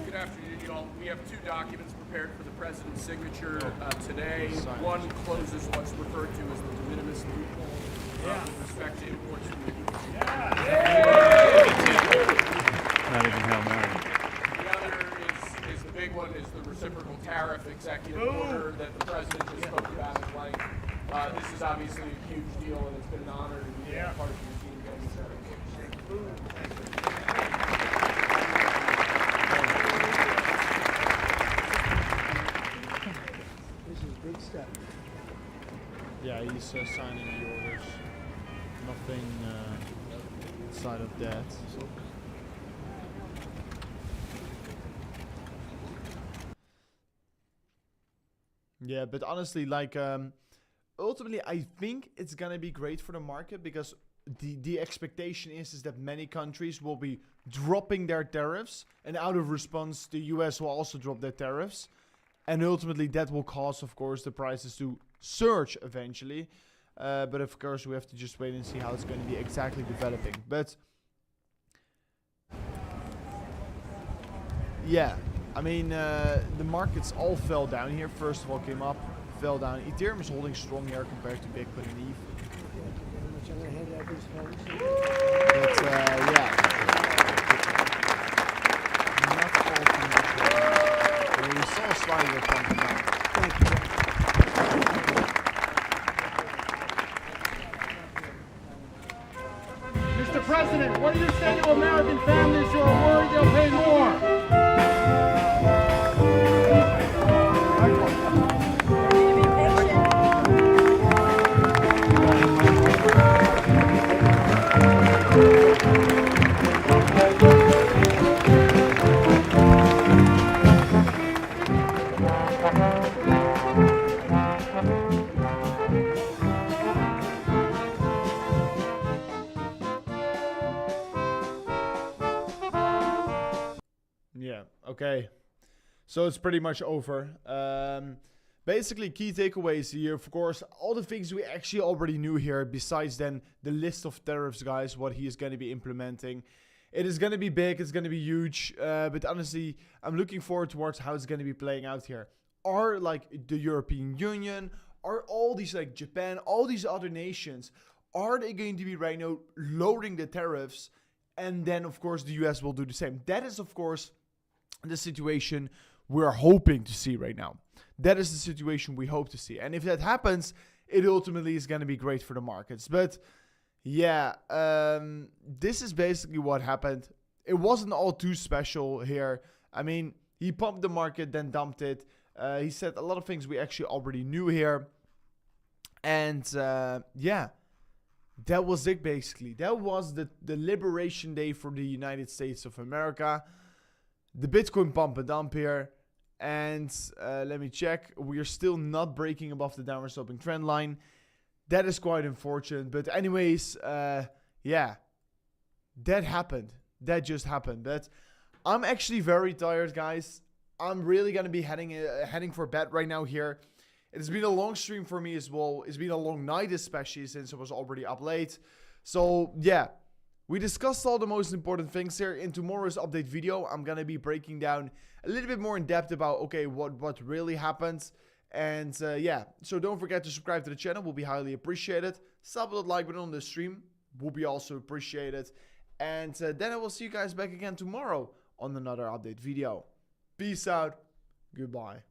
Good afternoon, y'all. We have two documents prepared for the president's signature today. One closes what's referred to as the de minimis loophole with respect to imports from the Not even Hail Mary. The other is the big one, is the reciprocal tariff executive order that the president just spoke about at length. This is obviously a huge deal, and it's been an honor to be a part of your team getting this out. Big step. Yeah, he's signing the orders. Nothing outside of that. Yeah, but honestly, like, ultimately, I think it's gonna be great for the market, because the expectation is that many countries will be dropping their tariffs, and out of response, the US will also drop their tariffs. And ultimately, that will cause, of course, the prices to surge eventually. But of course, we have to just wait and see how it's going to be exactly developing. But yeah, I mean, the markets all fell down here. First of all, came up, fell down. Ethereum is holding strong here compared to Bitcoin and ETH. But yeah. Not all too much. We saw a slightly pumping up. Thank you. Mr. President, what do you say to American families who are worried they'll pay more? Yeah, okay. So it's pretty much over. Basically, key takeaways here, of course, all the things we actually already knew here, besides then the list of tariffs, guys, what he is going to be implementing. It is going to be big, it's going to be huge, but honestly, I'm looking forward towards how it's going to be playing out here. Are, like, the European Union, are all these, like, Japan, all these other nations, are they going to be right now lowering the tariffs? And then, of course, the US will do the same. That is, of course, the situation we're hoping to see right now. That is the situation we hope to see. And if that happens, it ultimately is going to be great for the markets. But yeah, this is basically what happened. It wasn't all too special here. I mean, he pumped the market, then dumped it. He said a lot of things we actually already knew here. And yeah, that was it basically. That was the liberation day for the United States of America. The Bitcoin pump and dump here. And let me check. We are still not breaking above the downward sloping trend line. That is quite unfortunate. But anyways, yeah, that happened. That just happened. But I'm actually very tired, guys. I'm really going to be heading for bed right now here. It's been a long stream for me as well. It's been a long night, especially since I was already up late. So, yeah, We discussed all the most important things here. In tomorrow's update video, I'm gonna be breaking down a little bit more in depth about, okay, what really happens. And yeah, so don't forget to subscribe to the channel, will be highly appreciated. Slap that like button on the stream, will be also appreciated. And then I will see you guys back again tomorrow on another update video. Peace out, goodbye.